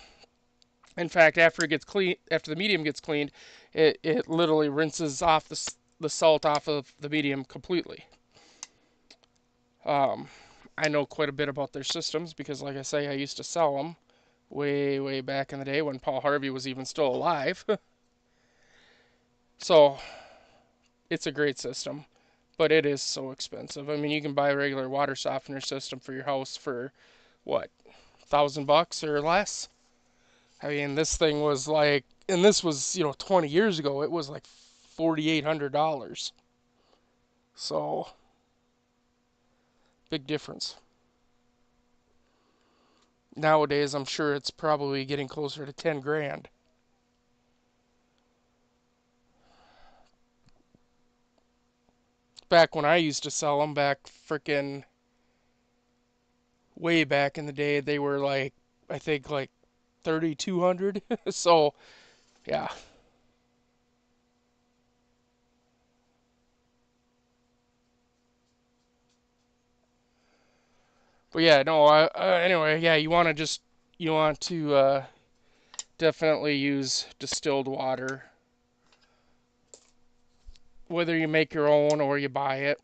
in fact, after the medium gets cleaned, it literally rinses off the salt off of the medium completely. Um, I know quite a bit about their systems because, like I say, I used to sell them way, way back in the day when Paul Harvey was even still alive. So it's a great system, but it is so expensive. I mean, you can buy a regular water softener system for your house for what, $1,000 or less. I mean, this thing was like, and this was 20 years ago. It was like $4,800. So big difference. Nowadays, I'm sure it's probably getting closer to 10 grand. Back when I used to sell them, back frickin' way back in the day, they were like, I think like 3,200. So yeah. But yeah, no. Anyway, yeah, you want to definitely use distilled water, whether you make your own or you buy it.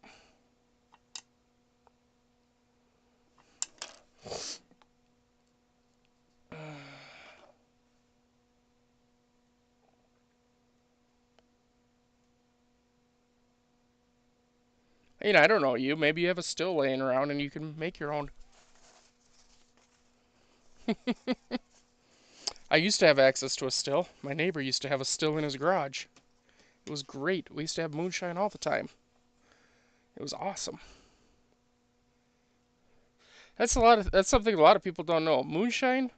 I don't know you. Maybe you have a still laying around and you can make your own. I used to have access to a still. My neighbor used to have a still in his garage. It was great. We used to have moonshine all the time. It was awesome. That's something a lot of people don't know. Moonshine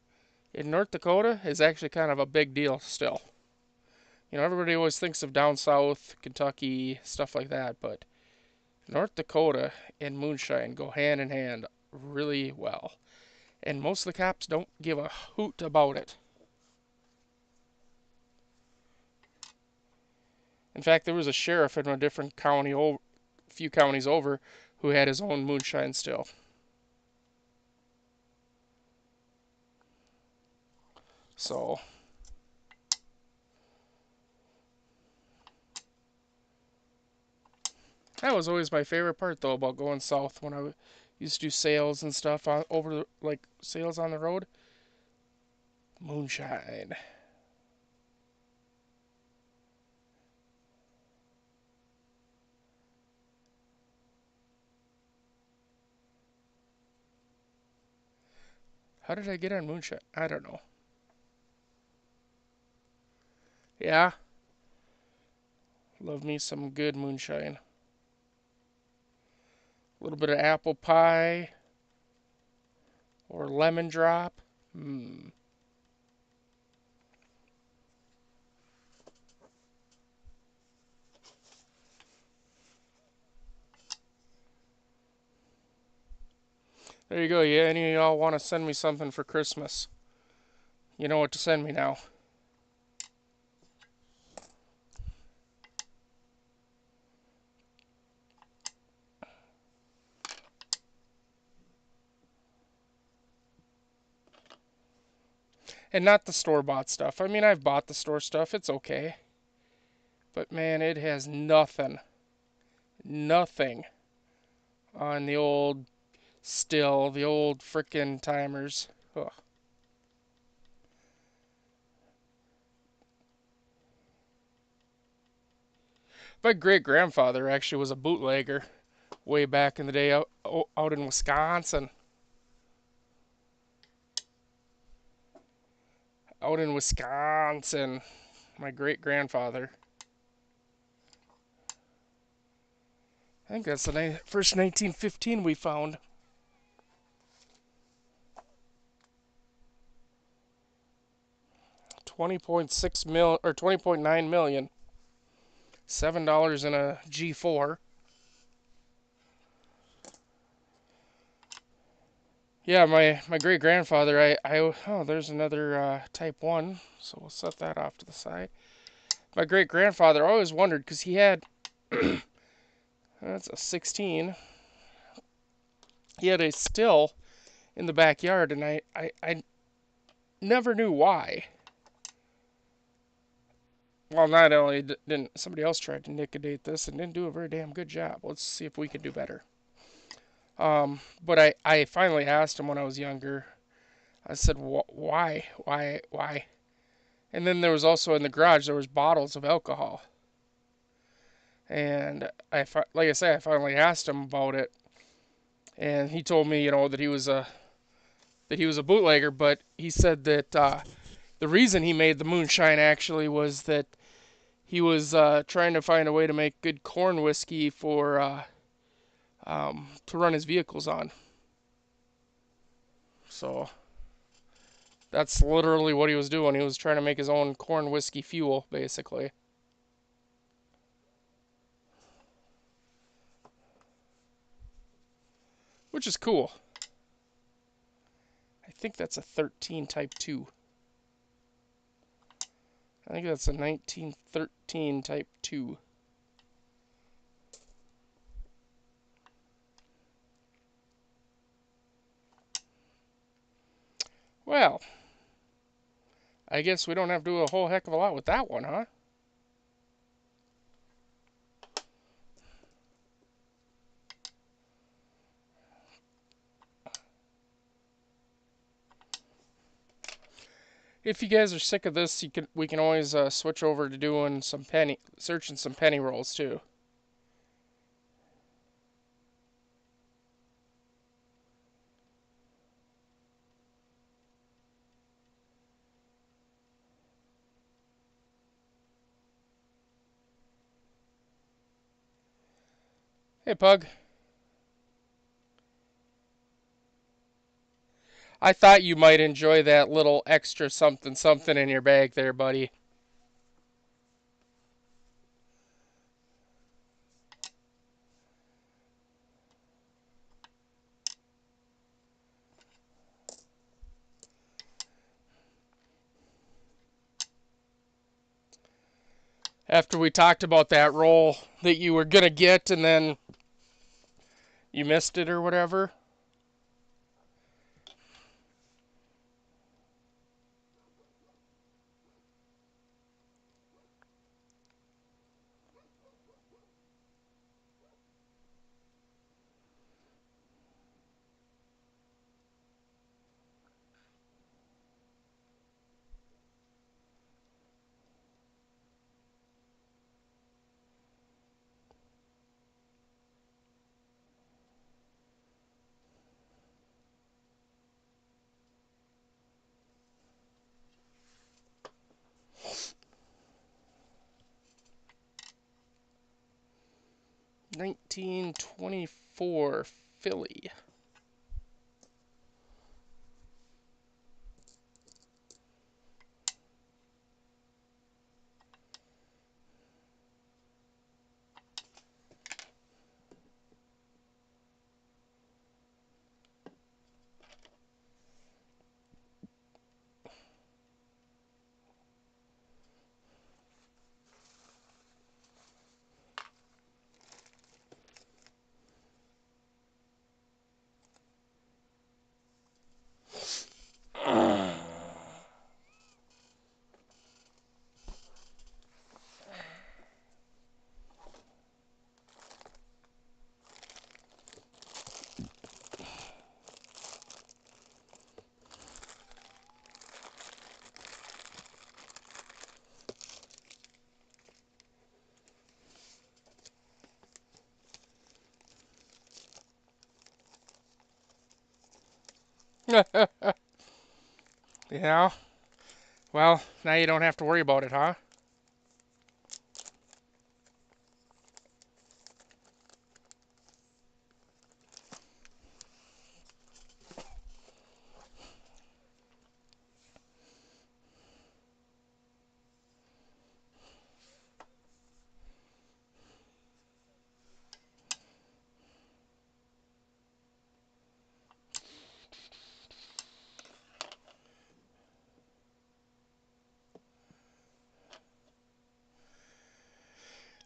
in North Dakota is actually kind of a big deal still. Everybody always thinks of down south, Kentucky, stuff like that, but North Dakota and moonshine go hand in hand really well. And most of the cops don't give a hoot about it. In fact, there was a sheriff in a different county, a few counties over, who had his own moonshine still. So, that was always my favorite part, though, about going south when I used to do sales and stuff like sales on the road. Moonshine. How did I get on moonshine? I don't know. Yeah, love me some good moonshine. A little bit of apple pie or lemon drop. Mmm. There you go. Yeah, any of y'all want to send me something for Christmas? You know what to send me now. And not the store bought stuff. I mean, I've bought the store stuff. It's okay. But man, it has nothing on the old still, the old frickin' timers. Ugh. My great grandfather actually was a bootlegger way back in the day out in Wisconsin. Out in Wisconsin. My great grandfather. I think that's the first 1915 we found. 20.6 mil or 20.9 million. $7 in a G4. Yeah, my great grandfather. Oh, there's another Type 1, so we'll set that off to the side. My great grandfather always wondered because he had that's a 16. He had a still in the backyard, and I never knew why. Well, not only didn't somebody else tried to liquidate this and didn't do a very damn good job. Let's see if we could do better. But I finally asked him when I was younger. I said, why, why? And then there was also in the garage there was bottles of alcohol, and like I say, I finally asked him about it, and he told me, that he was a bootlegger, but he said that the reason he made the moonshine actually was that he was trying to find a way to make good corn whiskey for to run his vehicles on. So that's literally what he was doing. He was trying to make his own corn whiskey fuel, basically. Which is cool. I think that's a 13 Type 2. I think that's a 1913 Type 2. Well, I guess we don't have to do a whole heck of a lot with that one, huh? If you guys are sick of this, we can always switch over to doing searching some penny rolls too. Hey, Pug. I thought you might enjoy that little extra something something in your bag there, buddy. After we talked about that roll that you were gonna get and then you missed it or whatever. $19.24 Philly. Yeah. Well, now you don't have to worry about it, huh?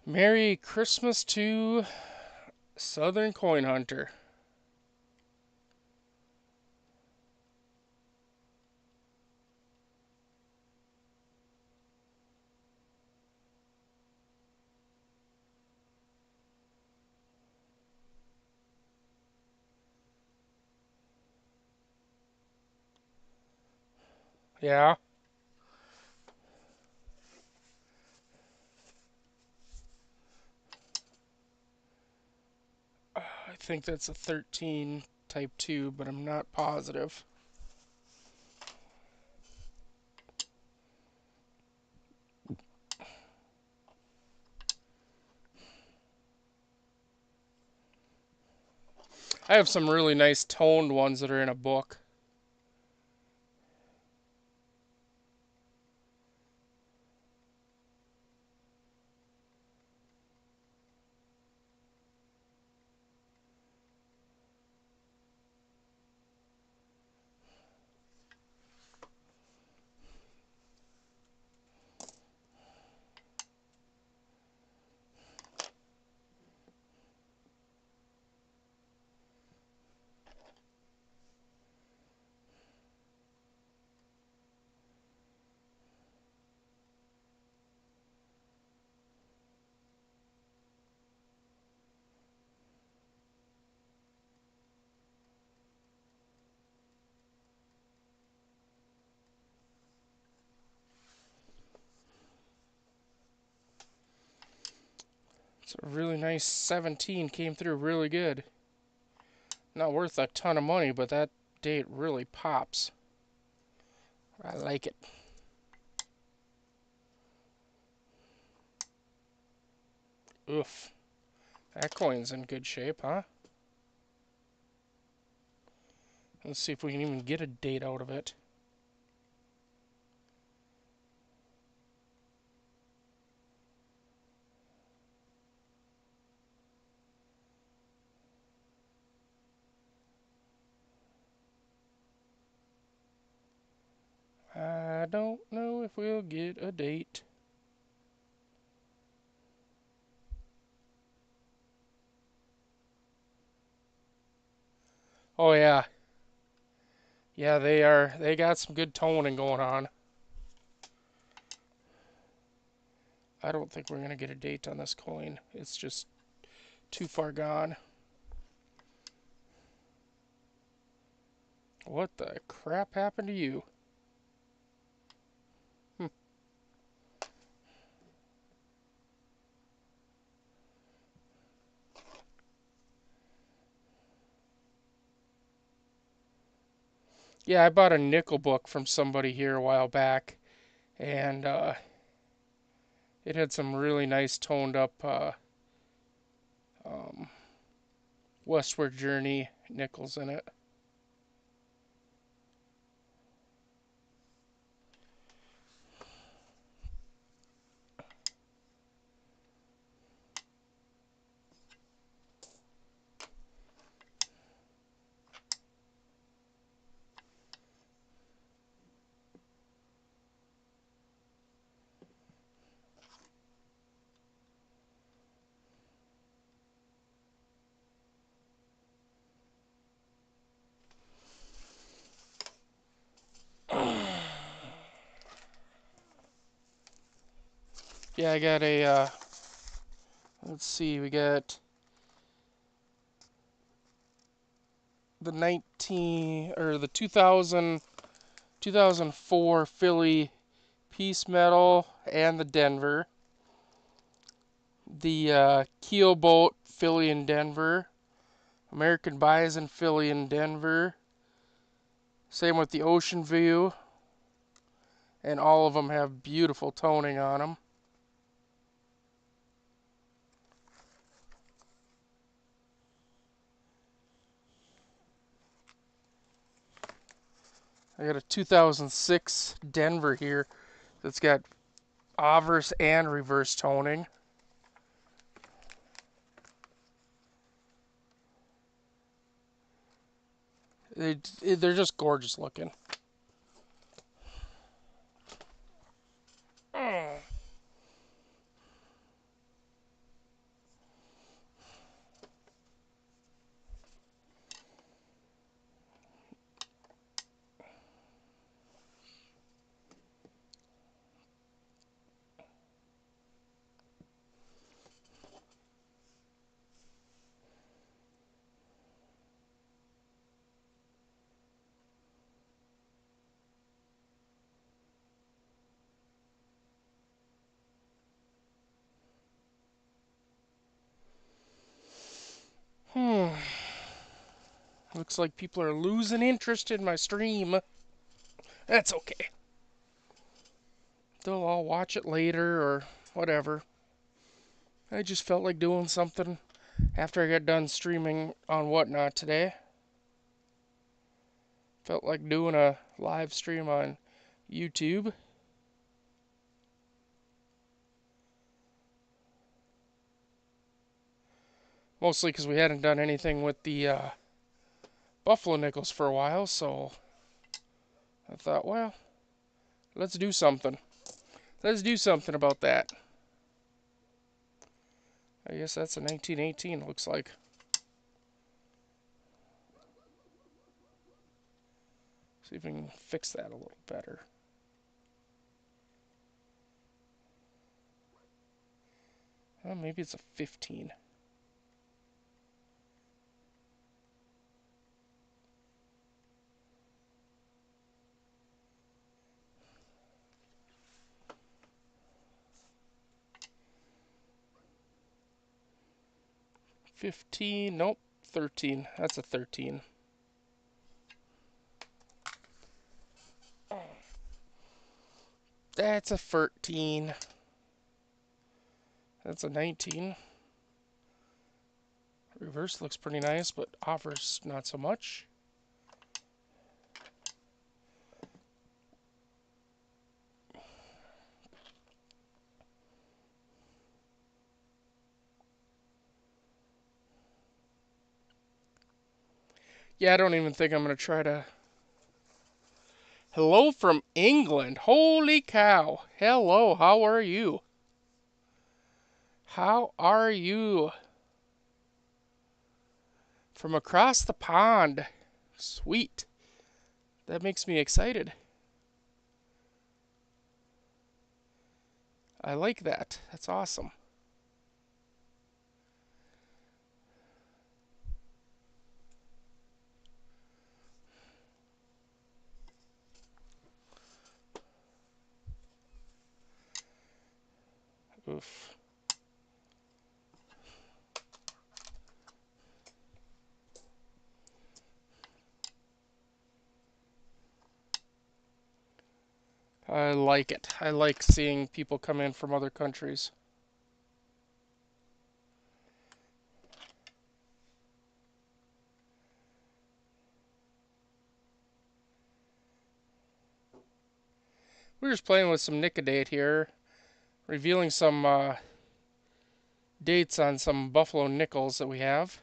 Merry Christmas to Southern Coin Hunter. Yeah, I think that's a 13 type 2, but I'm not positive. I have some really nice toned ones that are in a book. It's a really nice 17, came through really good. Not worth a ton of money, but that date really pops. I like it. Oof. That coin's in good shape, huh? Let's see if we can even get a date out of it. I don't know if we'll get a date. Oh yeah. Yeah, they got some good toning going on. I don't think we're going to get a date on this coin. It's just too far gone. What the crap happened to you? Hm. Yeah, I bought a nickel book from somebody here a while back, and it had some really nice toned up um, Westward Journey nickels in it. Yeah, I got a. Let's see, we got the 19 or the 2004 Philly Peace Medal and the Denver. The Keel Boat Philly in Denver. American Bison Philly in Denver. Same with the Ocean View. And all of them have beautiful toning on them. I got a 2006 Denver here that's got obverse and reverse toning. They're just gorgeous looking. Looks like people are losing interest in my stream. That's okay. They'll all watch it later or whatever. I just felt like doing something after I got done streaming on Whatnot today. Felt like doing a live stream on YouTube. Mostly because we hadn't done anything with the Buffalo Nickels for a while, so I thought, well, let's do something. Let's do something about that. I guess that's a 1918, looks like. See if we can fix that a little better. Well, maybe it's a 15. Nope, 13. That's a 13. That's a 13. That's a 19. Reverse looks pretty nice, but offers not so much. Yeah, I don't even think I'm going to try to... Hello from England. Holy cow. Hello, how are you? How are you? From across the pond. Sweet. That makes me excited. I like that. That's awesome. Oof. I like it. I like seeing people come in from other countries. We're just playing with some Nicodate here, revealing some dates on some Buffalo Nickels that we have.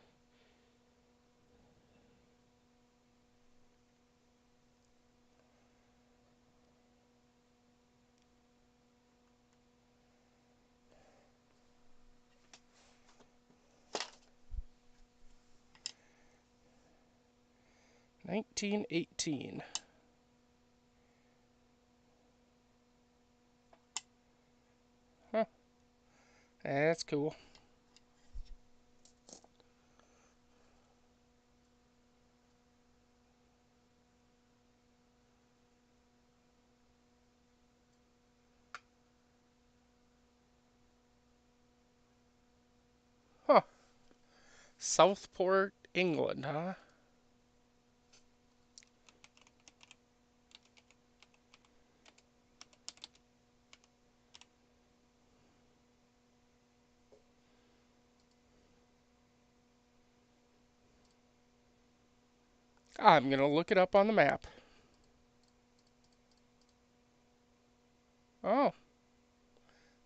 $19.18. Huh. That's cool. Huh. Southport, England, huh? I'm going to look it up on the map. Oh,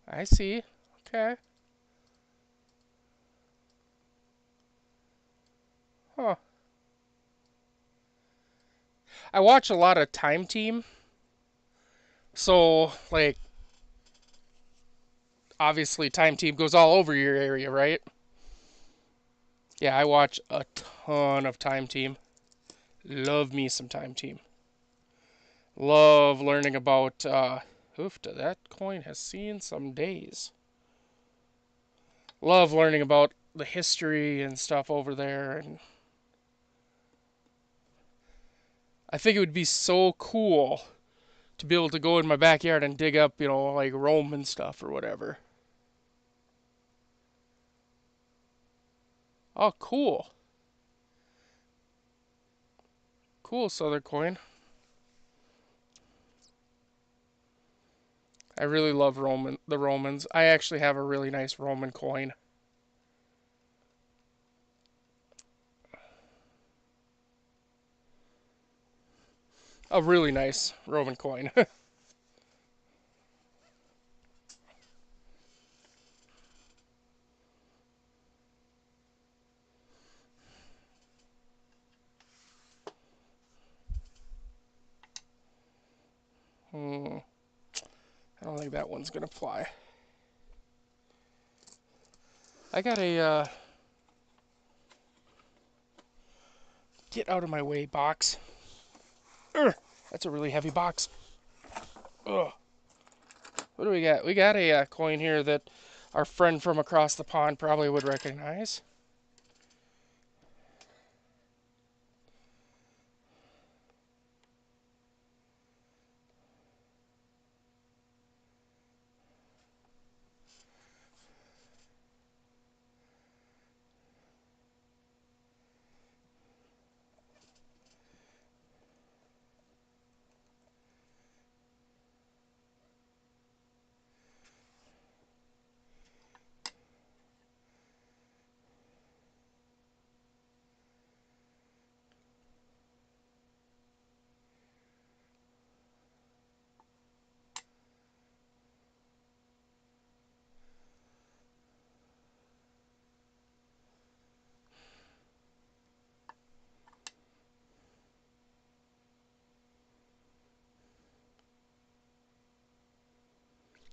I see. Okay. Huh. I watch a lot of Time Team. So, like, obviously, Time Team goes all over your area, right? Yeah, I watch a ton of Time Team. Love me some Time Team. Love learning about. Oof, that coin has seen some days. Love learning about the history and stuff over there, and I think it would be so cool to be able to go in my backyard and dig up, like Rome and stuff or whatever. Oh, cool. cool Southern coin. I really love the Romans. I actually have a really nice Roman coin. A really nice Roman coin. Hmm, I don't think that one's gonna fly. I got a get out of my way box. Urgh, that's a really heavy box. Ugh. What do we got? We got a coin here that our friend from across the pond probably would recognize.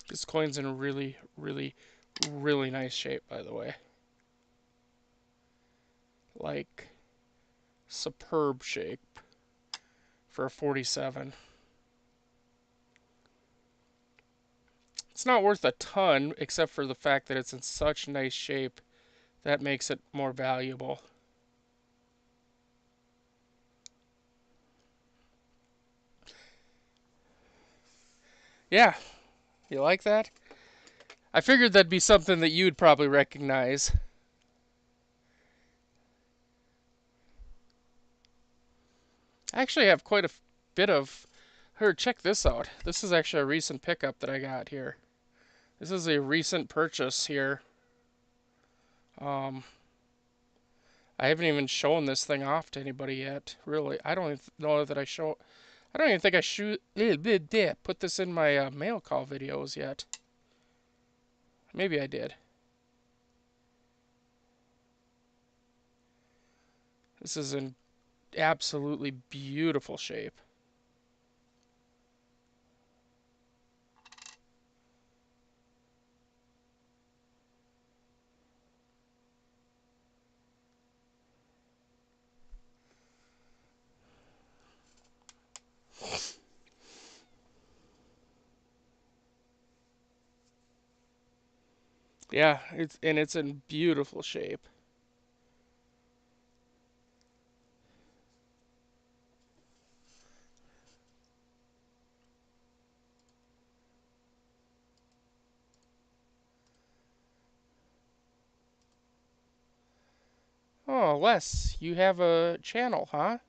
This coin's in really, really, really nice shape, by the way. Like, superb shape for a 47. It's not worth a ton, except for the fact that it's in such nice shape. That makes it more valuable. Yeah, you like that? I figured that'd be something that you'd probably recognize. I actually have quite a bit of. Here, check this out. This is actually a recent pickup that I got here. This is a recent purchase here. Um, I haven't even shown this thing off to anybody yet. Really, I don't even know that I show. I don't even think I put this in my mail call videos yet. Maybe I did. This is in absolutely beautiful shape. Yeah, it's in beautiful shape. Oh, Les, you have a channel, huh?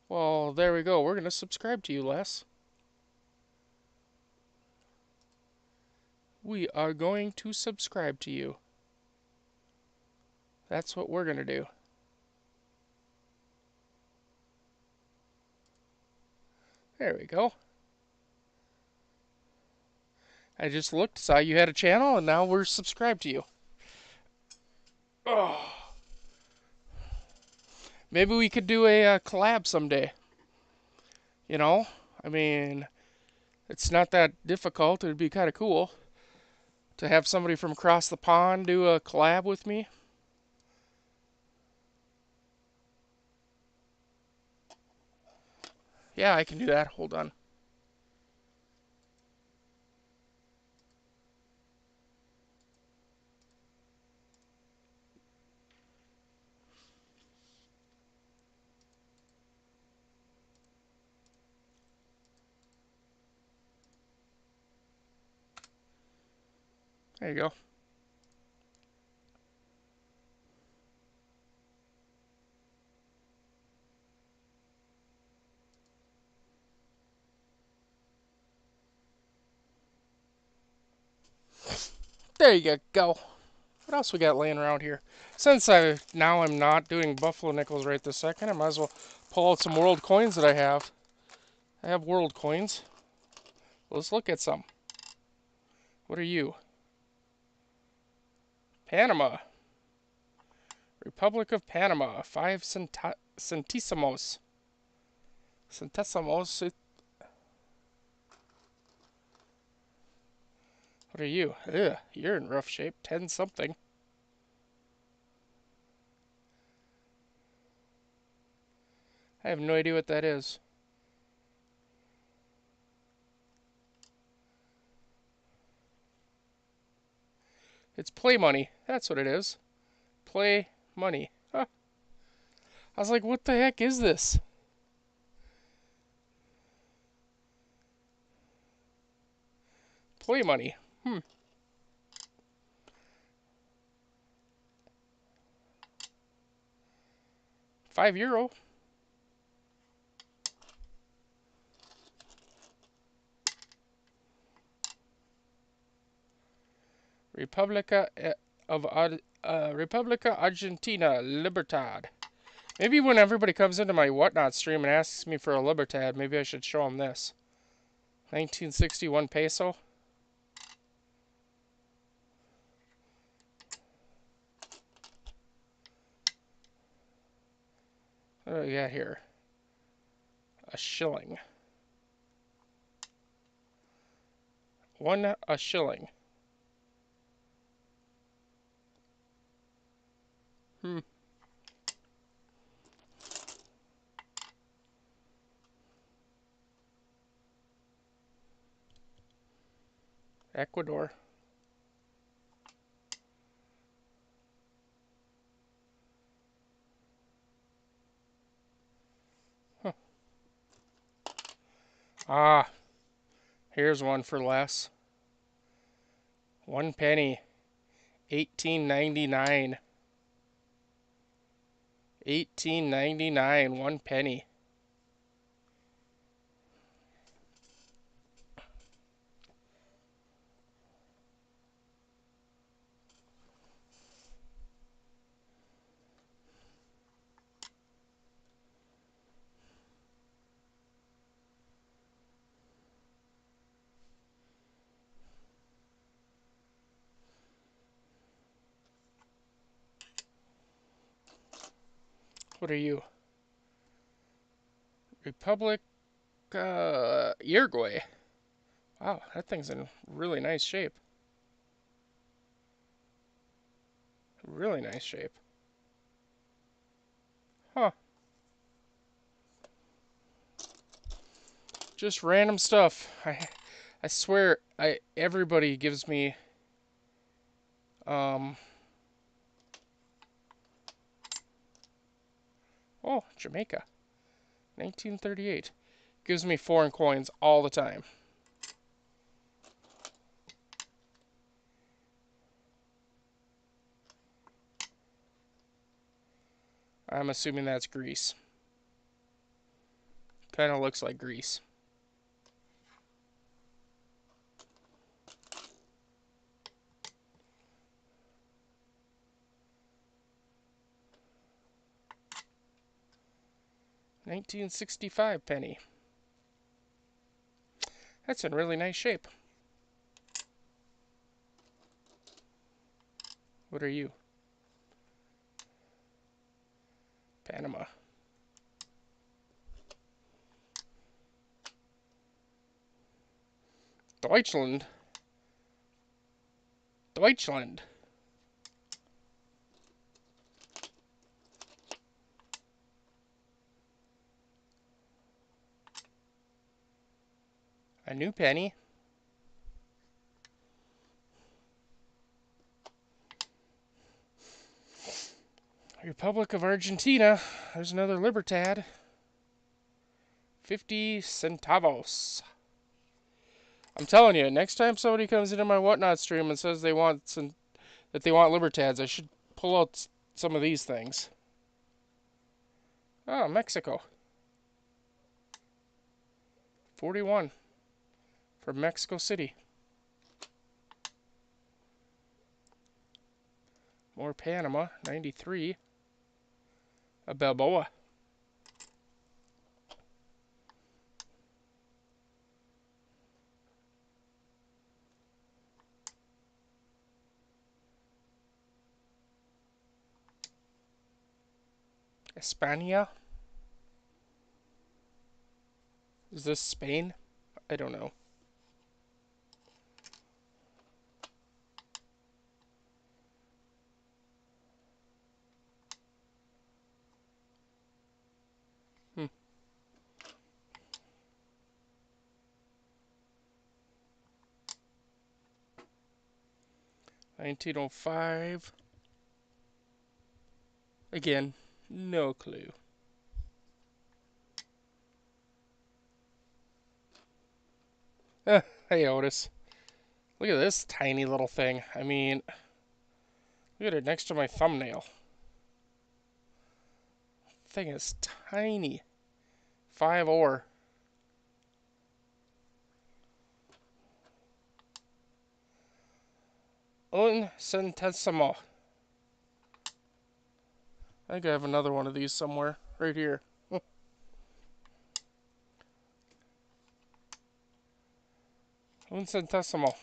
Well, there we go. We're gonna subscribe to you, Les. We are going to subscribe to you. That's what we're gonna do. There we go. I just looked, saw you had a channel, and now we're subscribed to you. Oh, maybe we could do a collab someday. You know, I mean, it's not that difficult. It'd be kind of cool to have somebody from across the pond do a collab with me. Yeah, I can do that. Hold on. There you go. There you go. What else we got laying around here? Since I'm not doing buffalo nickels right this second, I might as well pull out some world coins that I have. I have world coins. Let's look at some. What are you? Panama. Republic of Panama. 5 centésimos. Centésimos. What are you? Ugh, you're in rough shape. 10 something. I have no idea what that is. It's play money. That's what it is. Play money. Huh. I was like, what the heck is this? Play money. 5 euro. Republica Republica Argentina Libertad. Maybe when everybody comes into my Whatnot stream and asks me for a Libertad, maybe I should show them this. 1961 peso. What do we got here? A shilling. A shilling. Ecuador. Huh. Ah, here's one for less. 1 penny. 1899. 1899. 1 penny. What are you? Republic Uruguay. Wow, that thing's in really nice shape. Really nice shape. Huh. Just random stuff. I swear everybody gives me oh, Jamaica. 1938. Gives me foreign coins all the time. I'm assuming that's Greece. Kind of looks like Greece. $19.65 penny. That's in really nice shape. What are you? Panama. Deutschland. Deutschland. A new penny. Republic of Argentina. There's another Libertad. 50 centavos. I'm telling you, next time somebody comes into my Whatnot stream and says they want Libertads, I should pull out some of these things. Oh, Mexico. 41 from Mexico City. More Panama, 93. A Balboa. Espana. Is this Spain? I don't know. Hmm. 1905. Again, no clue. Hey Otis. Look at this tiny little thing. I mean, look at it next to my thumbnail. Thing is tiny. 5 ore. Un centesimo. I think I have another one of these somewhere. Right here. Un centesimo.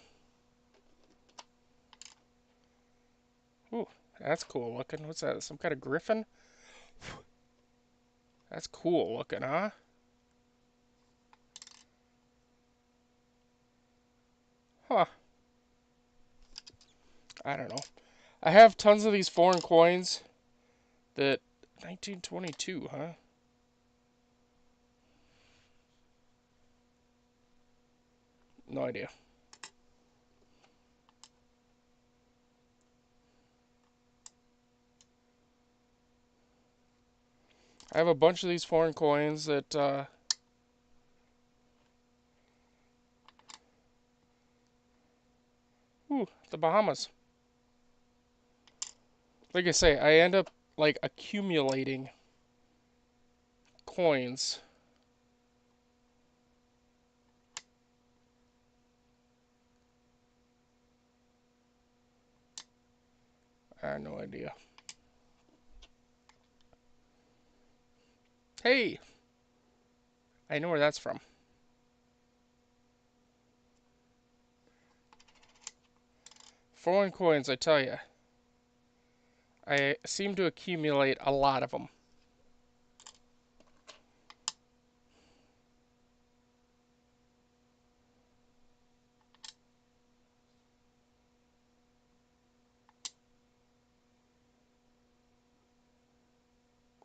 Ooh, that's cool looking. What's that? Some kind of griffin? That's cool looking, huh? Huh. I don't know. I have tons of these foreign coins that 1922, huh? No idea. I have a bunch of these foreign coins that ooh, the Bahamas. Like I say, I end up like accumulating coins. I have no idea. Hey, I know where that's from. Foreign coins, I tell you. I seem to accumulate a lot of them.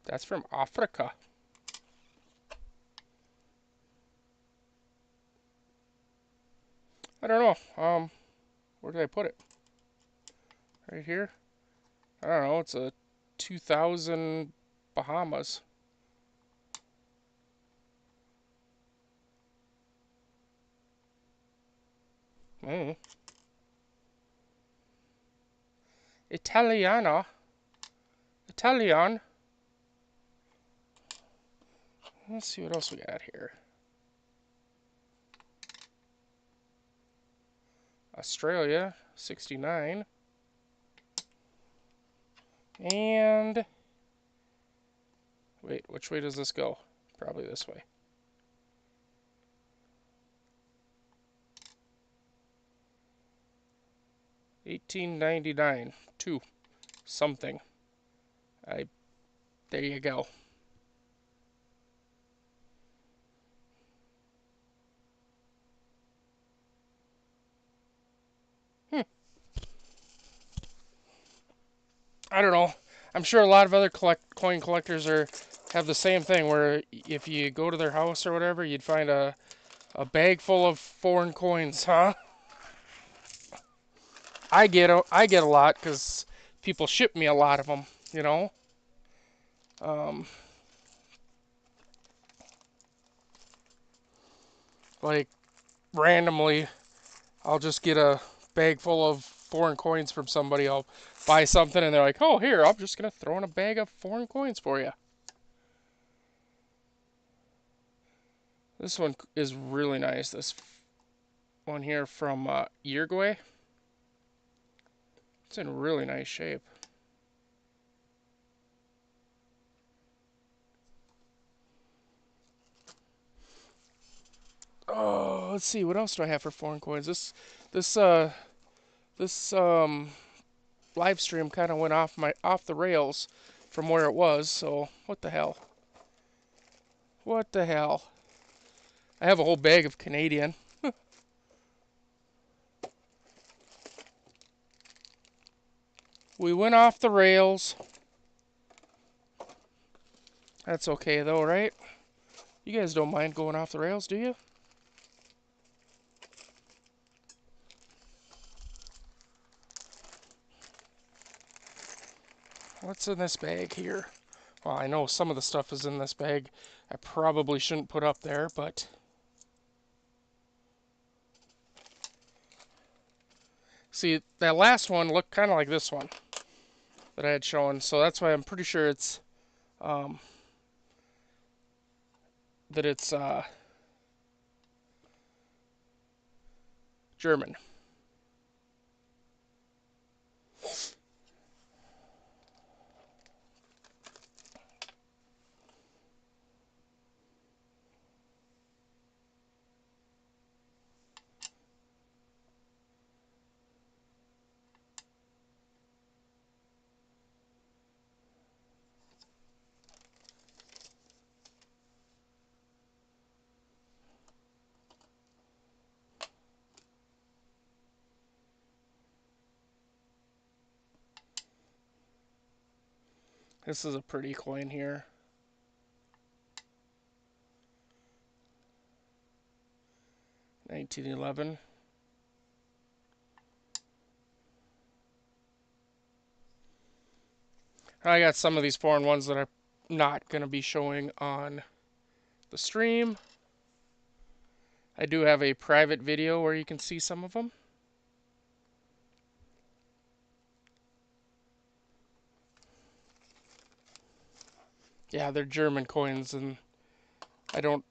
That's from Africa. I don't know. Where did I put it? Right here? I don't know. It's a 2000 Bahamas. Mm. Italiana. Italian. Let's see what else we got here. Australia, 69. And wait, which way does this go? Probably this way. $18.99. 2 something. There you go. Hmm. I don't know. I'm sure a lot of other coin collectors have the same thing where if you go to their house or whatever, you'd find a bag full of foreign coins, huh? I get a lot because people ship me a lot of them, you know. Um, like randomly, I'll just get a bag full of foreign coins from somebody. I'll buy something and they're like, "Oh, here, I'm just gonna throw in a bag of foreign coins for you." This one is really nice. This one here from Uruguay. It's in really nice shape. let's see, what else do I have for foreign coins? This live stream kind of went off the rails from where it was. So what the hell? What the hell? I have a whole bag of Canadian. We went off the rails. That's okay though, right? You guys don't mind going off the rails, do you? What's in this bag here? Well, I know some of the stuff is in this bag. I probably shouldn't put up there, but see, that last one looked kind of like this one that I had shown, so that's why I'm pretty sure it's that it's German. This is a pretty coin here. $1911. I got some of these foreign ones that I'm not going to be showing on the stream. I do have a private video where you can see some of them. Yeah, they're German coins, and I don't...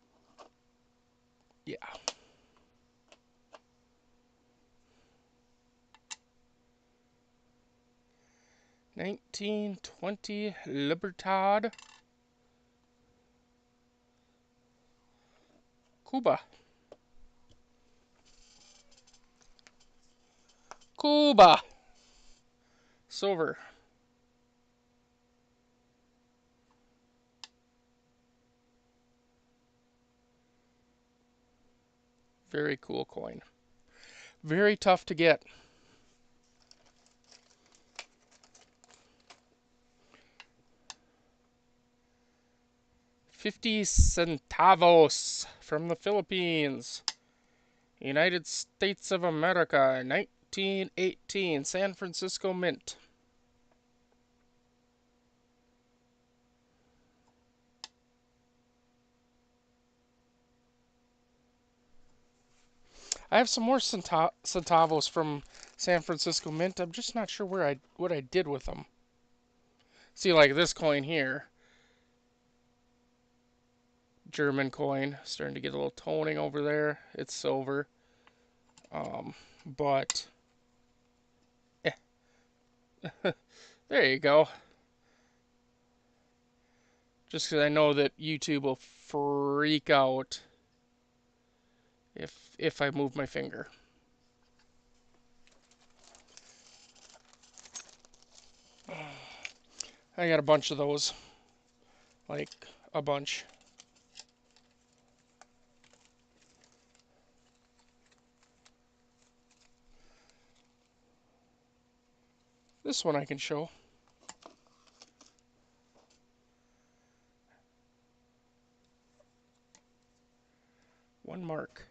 Yeah. $1920 Libertad. Cuba. Cuba. Silver. Very cool coin. Very tough to get. 50 centavos from the Philippines. United States of America, 1918, San Francisco Mint. I have some more centavos from San Francisco Mint. I'm just not sure what I did with them. See, like this coin here, German coin, starting to get a little toning over there. It's silver, but there you go. Just because I know that YouTube will freak out if I move my finger. I got a bunch of those, like a bunch. This one I can show. One mark.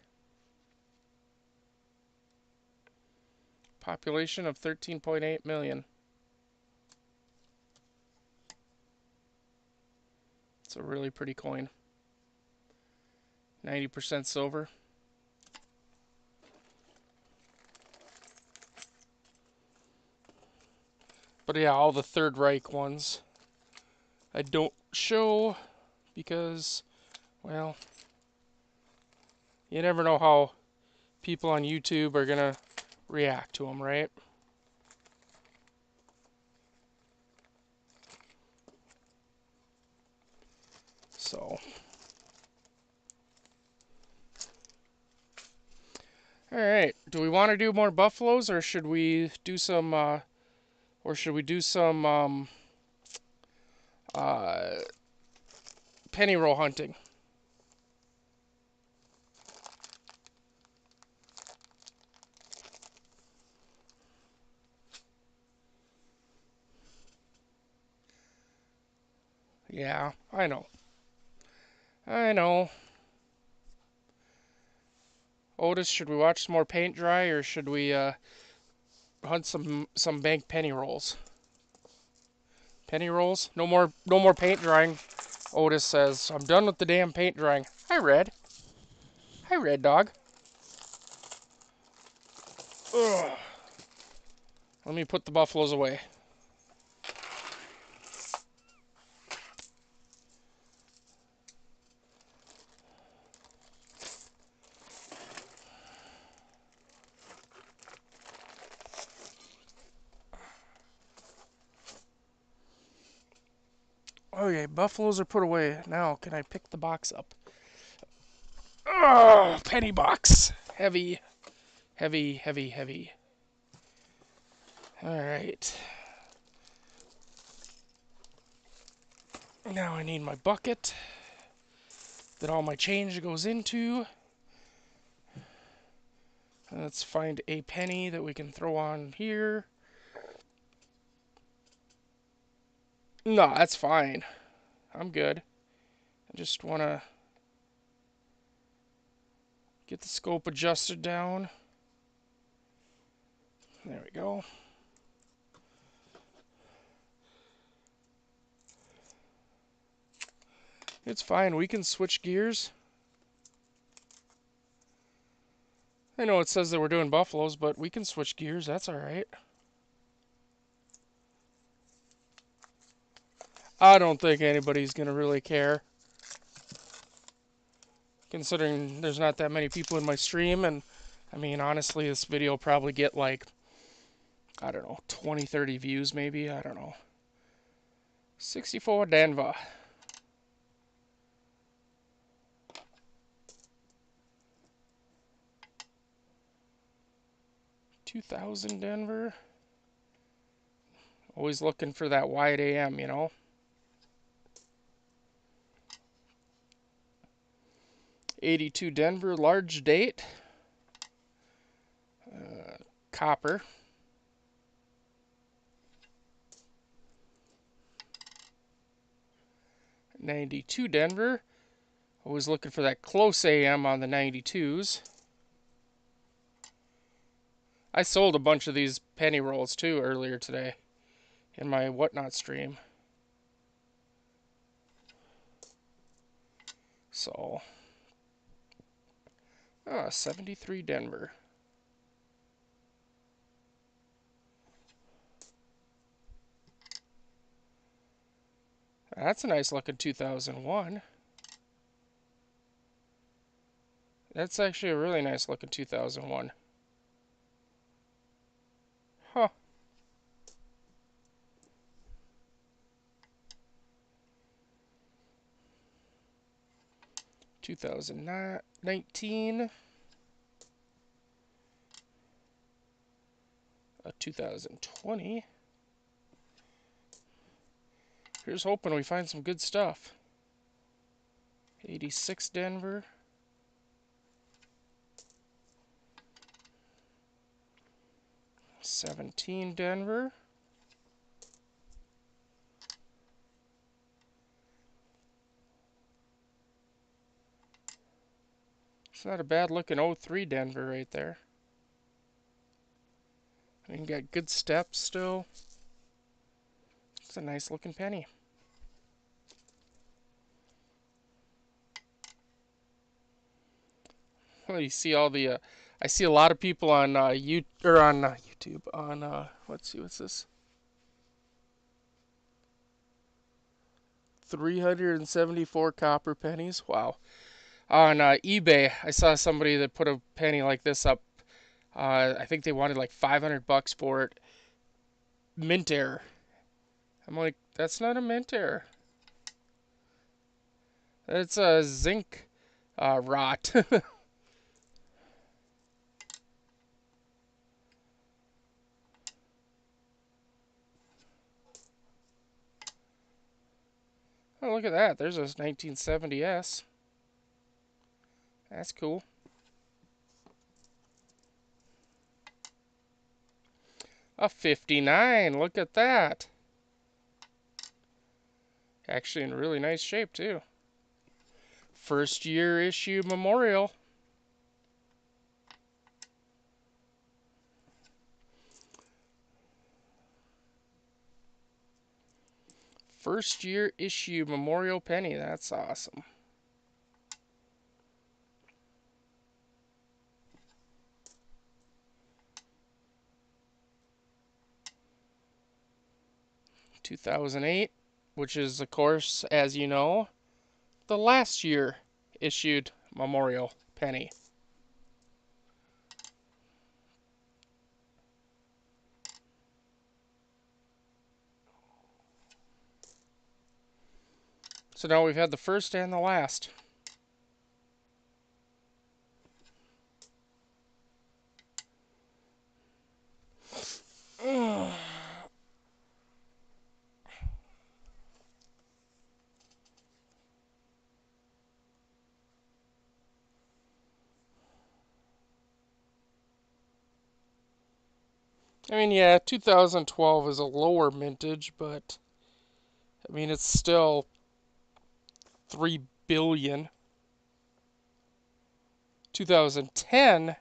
Population of 13.8 million. It's a really pretty coin. 90% silver. But yeah, all the Third Reich ones I don't show because, well, you never know how people on YouTube are gonna react to them, right? So All right. Do we want to do more buffaloes, or should we do some? Uh, penny roll hunting? Yeah, I know. I know. Otis, should we watch some more paint dry, or should we hunt some bank penny rolls? Penny rolls? No more paint drying. Otis says, I'm done with the damn paint drying. Hi, Red. Hi, Red Dog. Ugh. Let me put the buffaloes away. Okay, buffaloes are put away. Now, can I pick the box up? Oh, penny box. Heavy, heavy, heavy, heavy. All right. Now I need my bucket that all my change goes into. Let's find a penny that we can throw on here. No, that's fine. I'm good. I just want to get the scope adjusted down. There we go. It's fine. We can switch gears. I know it says that we're doing buffaloes, but we can switch gears. That's all right. I don't think anybody's going to really care, considering there's not that many people in my stream. And I mean, honestly, this video will probably get like, I don't know, 20, 30 views maybe. I don't know. 64 Denver. 2000 Denver. Always looking for that wide AM, you know. 82 Denver, large date. Copper. 92 Denver. Always looking for that close AM on the 92s. I sold a bunch of these penny rolls too earlier today in my Whatnot stream. So, 73 Denver. That's a nice looking 2001. That's actually a really nice looking 2001. Huh. 2019. 2020. Here's hoping we find some good stuff. 86 Denver. 17 Denver. It's not a bad looking 03 Denver right there. I mean, got good steps still. It's a nice looking penny. Well, you see all the, I see a lot of people on YouTube on let's see, what's this? 374 copper pennies. Wow. On eBay, I saw somebody that put a penny like this up. I think they wanted like $500 for it. Mint error. I'm like, that's not a mint error. It's a zinc rot. Oh, look at that. There's a 1970S. That's cool. A 59. Look at that. Actually in really nice shape, too. First year issue memorial. First year issue memorial penny. That's awesome. (2008), which is, of course, as you know, the last year issued memorial penny. So now we've had the first and the last. I mean, yeah, 2012 is a lower mintage, but I mean, it's still 3 billion. 2010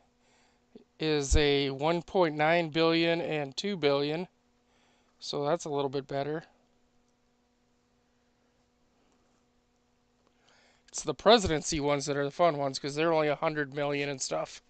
is a 1.9 billion and 2 billion, so that's a little bit better. It's the presidency ones that are the fun ones because they're only 100 million and stuff.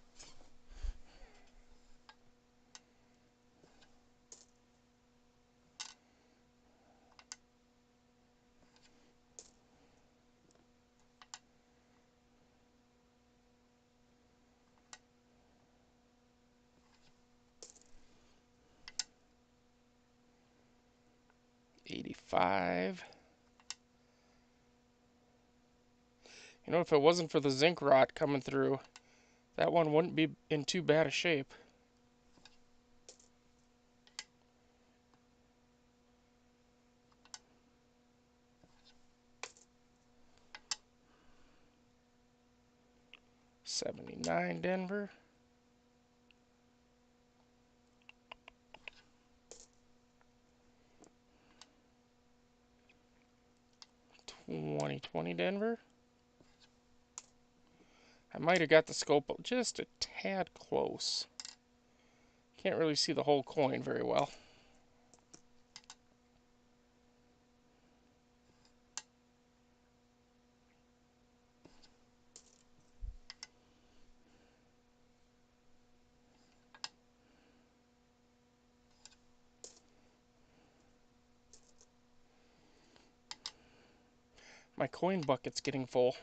'85. You know, if it wasn't for the zinc rot coming through, that one wouldn't be in too bad a shape. '79 Denver. 2020 Denver. I might have got the scope just a tad close. Can't really see the whole coin very well. My coin bucket's getting full.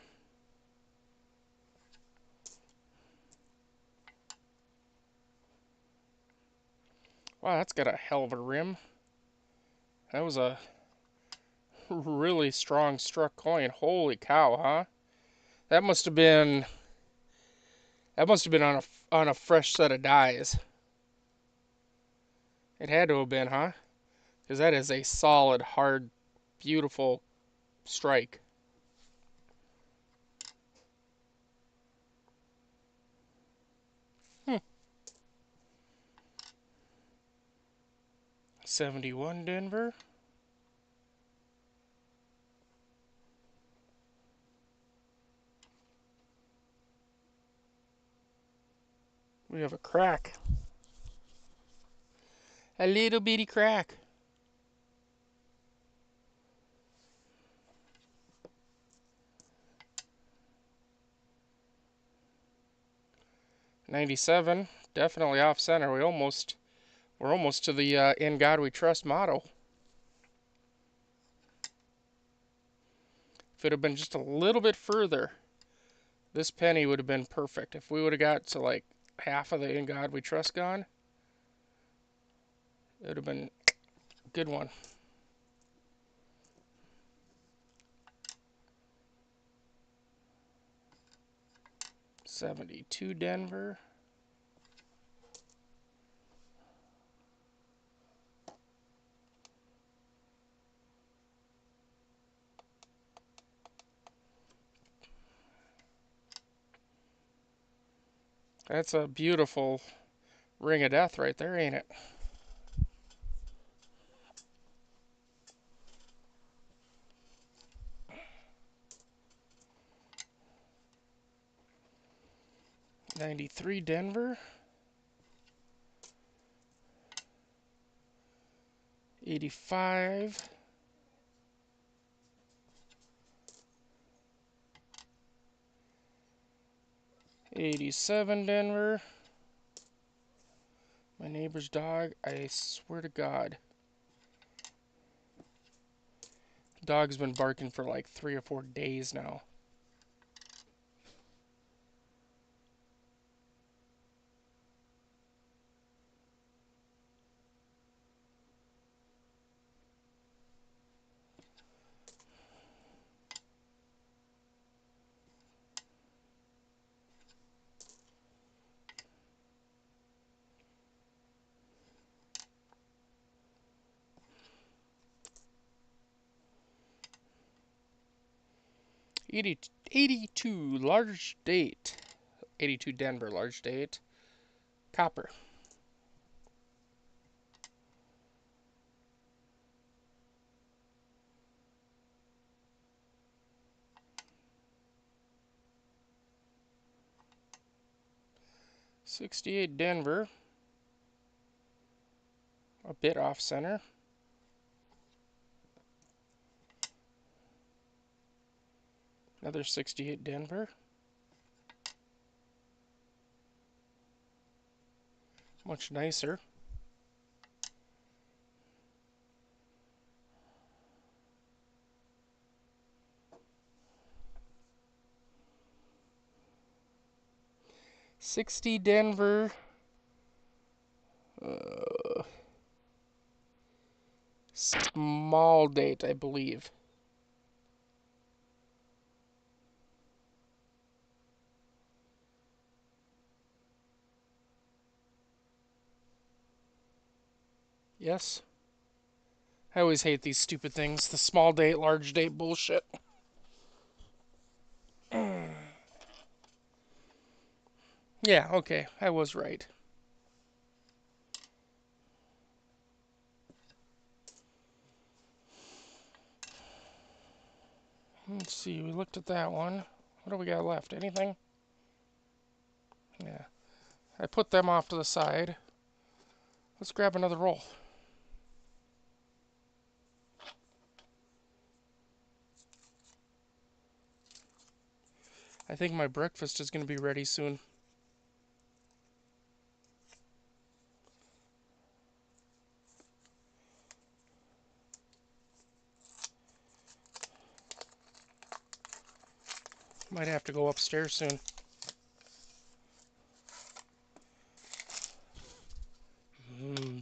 Wow, that's got a hell of a rim. That was a really strong struck coin. Holy cow, huh? That must have been on a fresh set of dies. It had to have been, huh? Because that is a solid, hard, beautiful strike. Hmm. 71 Denver. We have a crack. A little bitty crack. '97, definitely off center. We're almost to the "In God We Trust" motto. If it had been just a little bit further, this penny would have been perfect. If we would have got to like half of the "In God We Trust" gone, it would have been a good one. '72 Denver. That's a beautiful ring of death right there, ain't it? '93 Denver. '85. '87 Denver. My neighbor's dog, I swear to God. Dog's been barking for like 3 or 4 days now. '82 large date. '82 Denver large date. Copper. '68 Denver. A bit off center. Another '68 Denver. Much nicer. '60 Denver. Uh, Small date, I believe. Yes. I always hate these stupid things. The small date, large date bullshit. Yeah, okay. I was right. Let's see. We looked at that one. What do we got left? Anything? Yeah. I put them off to the side. Let's grab another roll. I think my breakfast is going to be ready soon. Might have to go upstairs soon.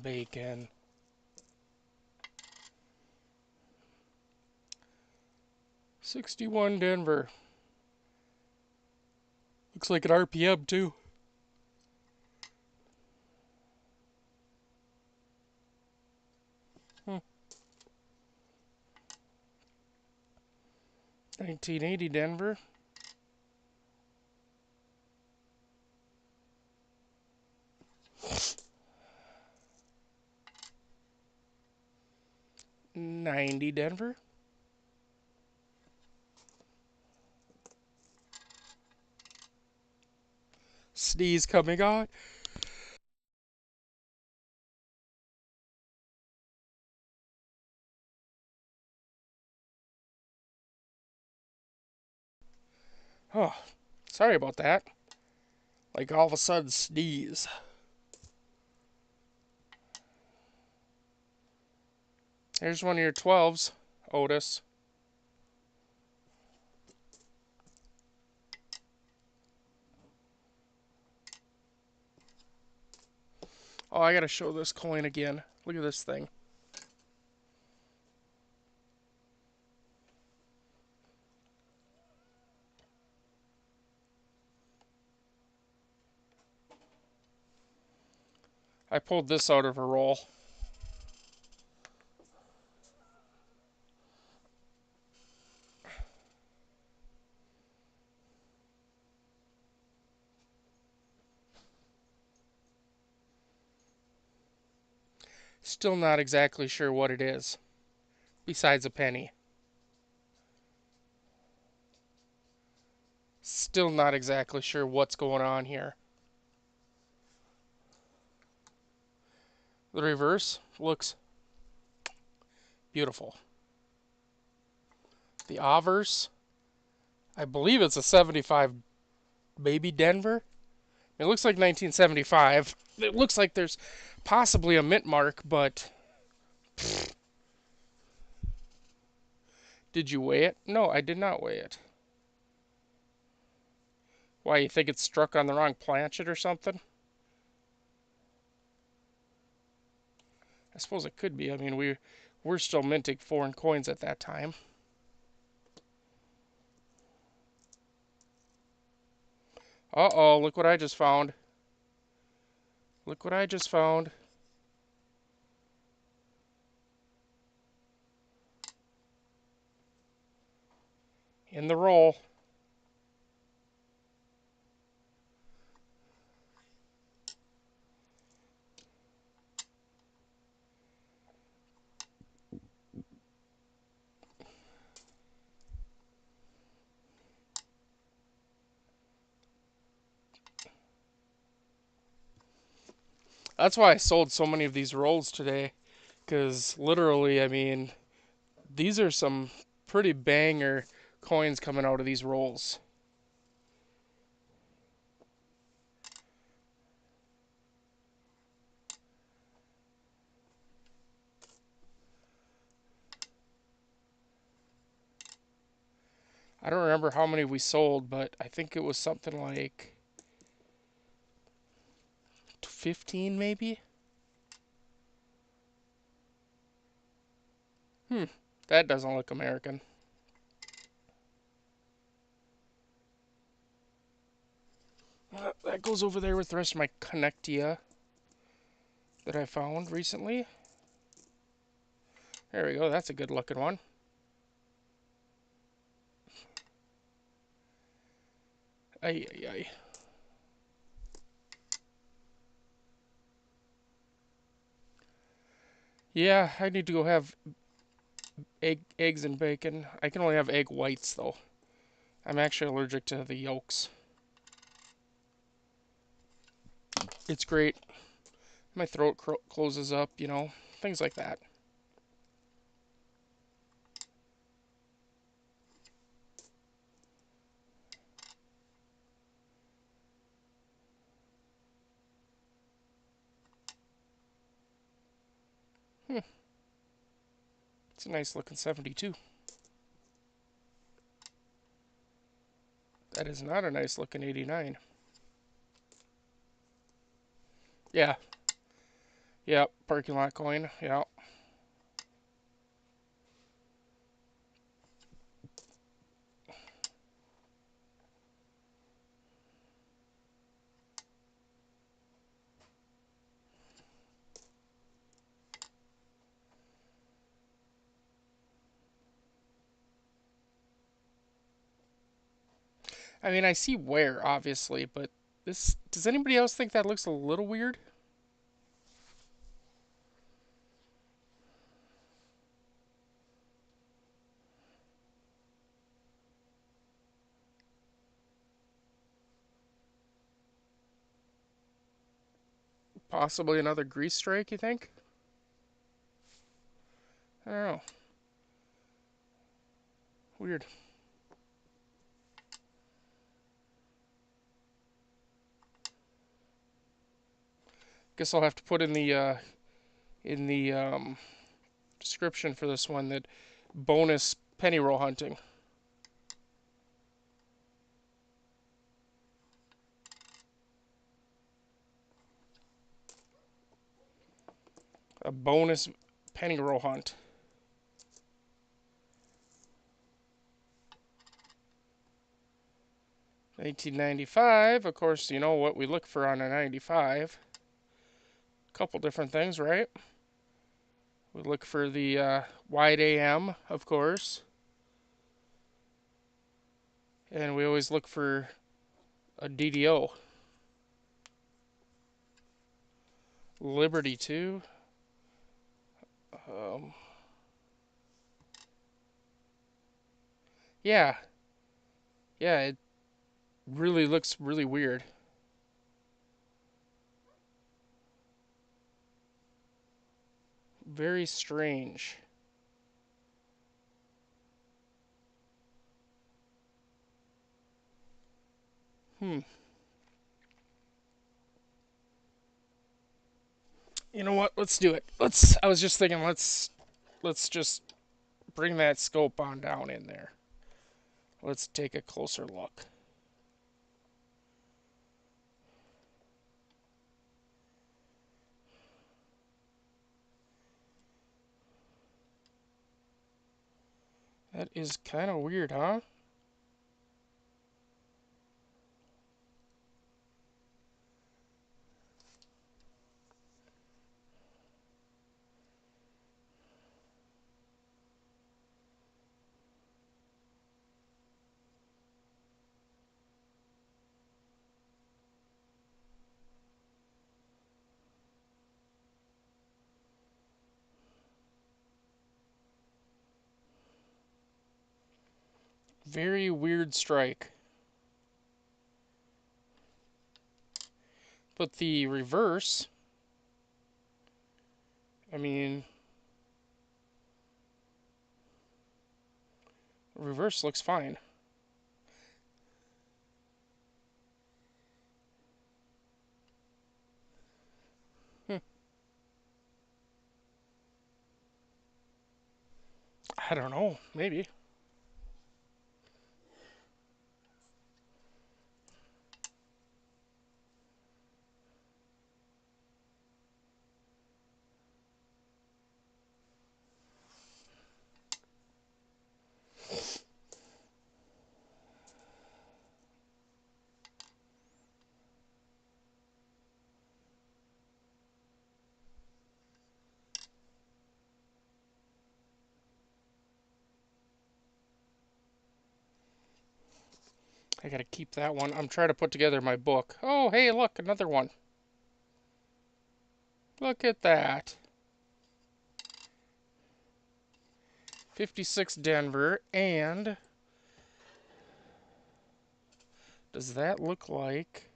Bacon. '61 Denver. Looks like an RPM too. Hmm. 1980 Denver. '90 Denver. Sneeze coming on. Oh, sorry about that. Like all of a sudden sneeze. Here's one of your 12s, Otis. Oh, I gotta show this coin again. Look at this thing. I pulled this out of a roll. Still not exactly sure what it is, besides a penny. Still not exactly sure what's going on here. The reverse looks beautiful. The obverse, I believe it's a 75 Baby Denver. It looks like 1975. It looks like there's possibly a mint mark, but did you weigh it? No, I did not weigh it. Why, you think it's struck on the wrong planchet or something? I suppose it could be. I mean, we're still minting foreign coins at that time. Uh-oh, look what I just found. Look what I just found. In the roll. That's why I sold so many of these rolls today. Because literally, I mean, these are some pretty banger coins coming out of these rolls. I don't remember how many we sold, but I think it was something like 15 maybe? That doesn't look American. That goes over there with the rest of my Connectia that I found recently. There we go, that's a good looking one. Ay, ay, ay. Yeah, I need to go have eggs and bacon. I can only have egg whites though. I'm actually allergic to the yolks. It's great. My throat closes up, you know, things like that. Hmm. It's a nice looking 72. That is not a nice looking 89. Yeah. Yeah, parking lot coin. Yeah. I mean, I see where, obviously, but this. Does anybody else think that looks a little weird? Possibly another grease strike, you think? I don't know. Weird. Guess I'll have to put in the description for this one that bonus penny roll hunting. A bonus penny roll hunt. 1995, of course, you know what we look for on a 95. Couple different things, right? We look for the wide AM, of course. And we always look for a DDO. Liberty 2. Um, yeah, yeah, it really looks really weird. Very strange. Hmm. You know what? Let's do it. I was just thinking. Let's just bring that scope on down in there. Let's take a closer look. That is kind of weird, huh? Very weird strike. But the reverse, I mean, reverse looks fine. Hmm. I don't know. Maybe. I gotta keep that one. I'm trying to put together my book. Oh, hey, look, another one. Look at that. 56 Denver, and does that look like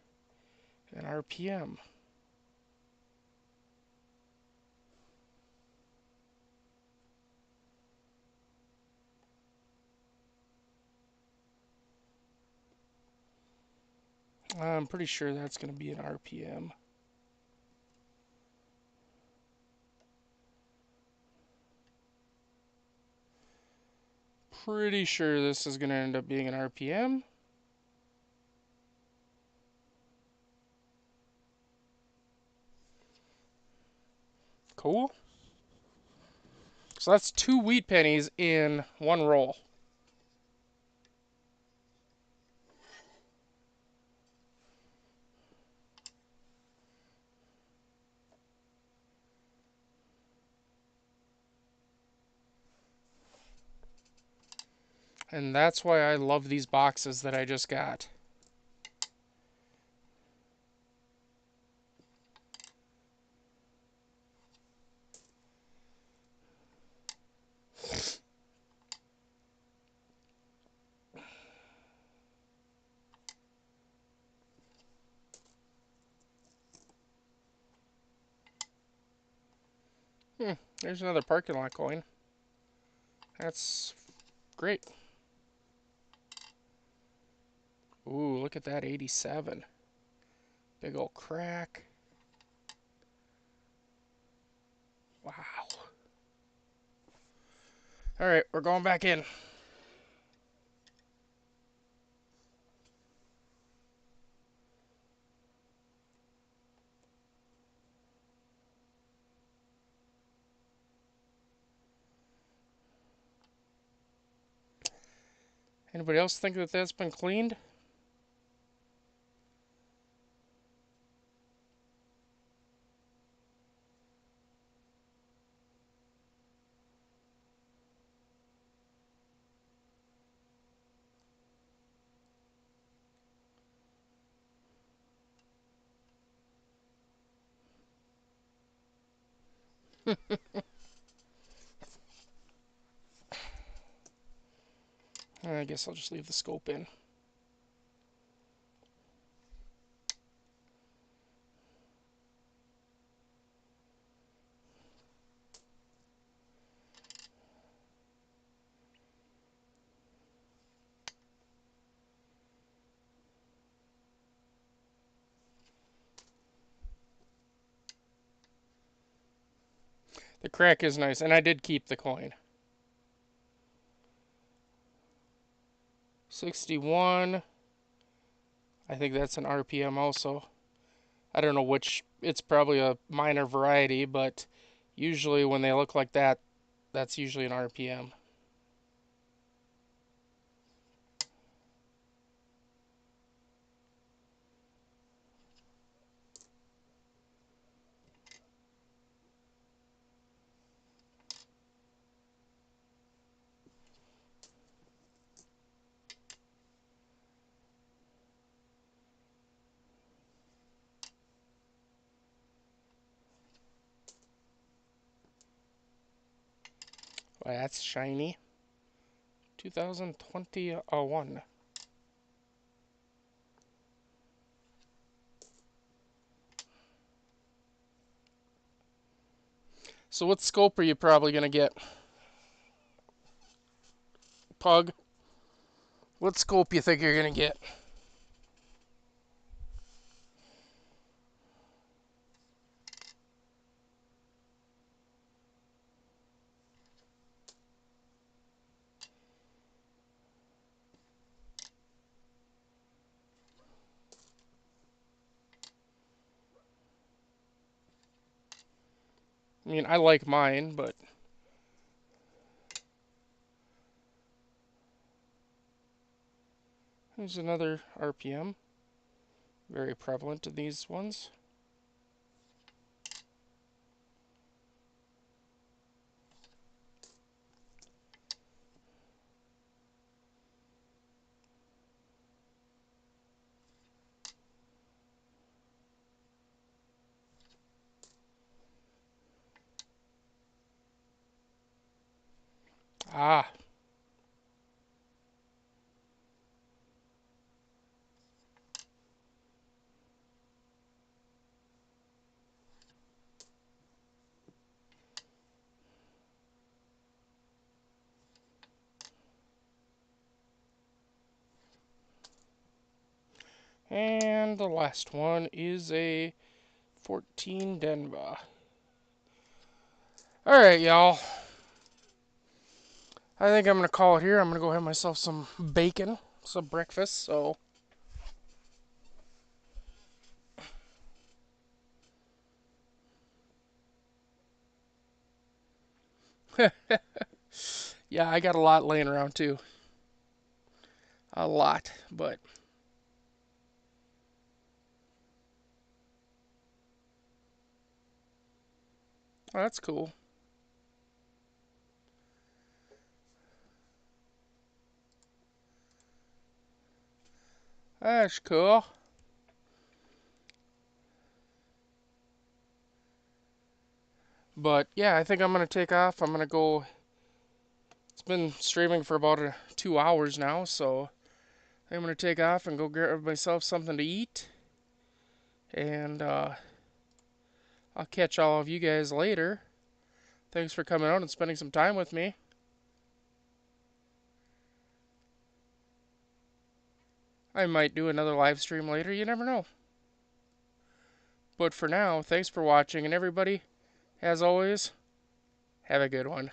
an RPM? I'm pretty sure that's going to be an RPM. Pretty sure this is going to end up being an RPM. Cool. So that's 2 wheat pennies in one roll. And that's why I love these boxes that I just got. Hmm, there's another parking lot coin. That's great. Ooh, look at that 87. Big old crack. Wow. All right, we're going back in. Anybody else think that that's been cleaned? I guess I'll just leave the scope in. The crack is nice, and I did keep the coin. 61. I think that's an RPM also. I don't know which, it's probably a minor variety, but usually when they look like that, that's usually an RPM. Well, that's shiny. 2021. So what scope are you probably going to get? Pug? What scope you think you're going to get? I mean, I like mine, but there's another RPM. Very prevalent in these ones. Ah, and the last one is a 14 Denva. Alright, y'all. I think I'm going to call it here. I'm going to go have myself some bacon, some breakfast, so... Yeah, I got a lot laying around too. A lot, but... Oh, that's cool. That's cool. But yeah, I think I'm going to take off. I'm going to go... It's been streaming for about 2 hours now, so I'm going to take off and go grab myself something to eat. And I'll catch all of you guys later. Thanks for coming out and spending some time with me. I might do another live stream later, you never know. But for now, thanks for watching, and everybody, as always, have a good one.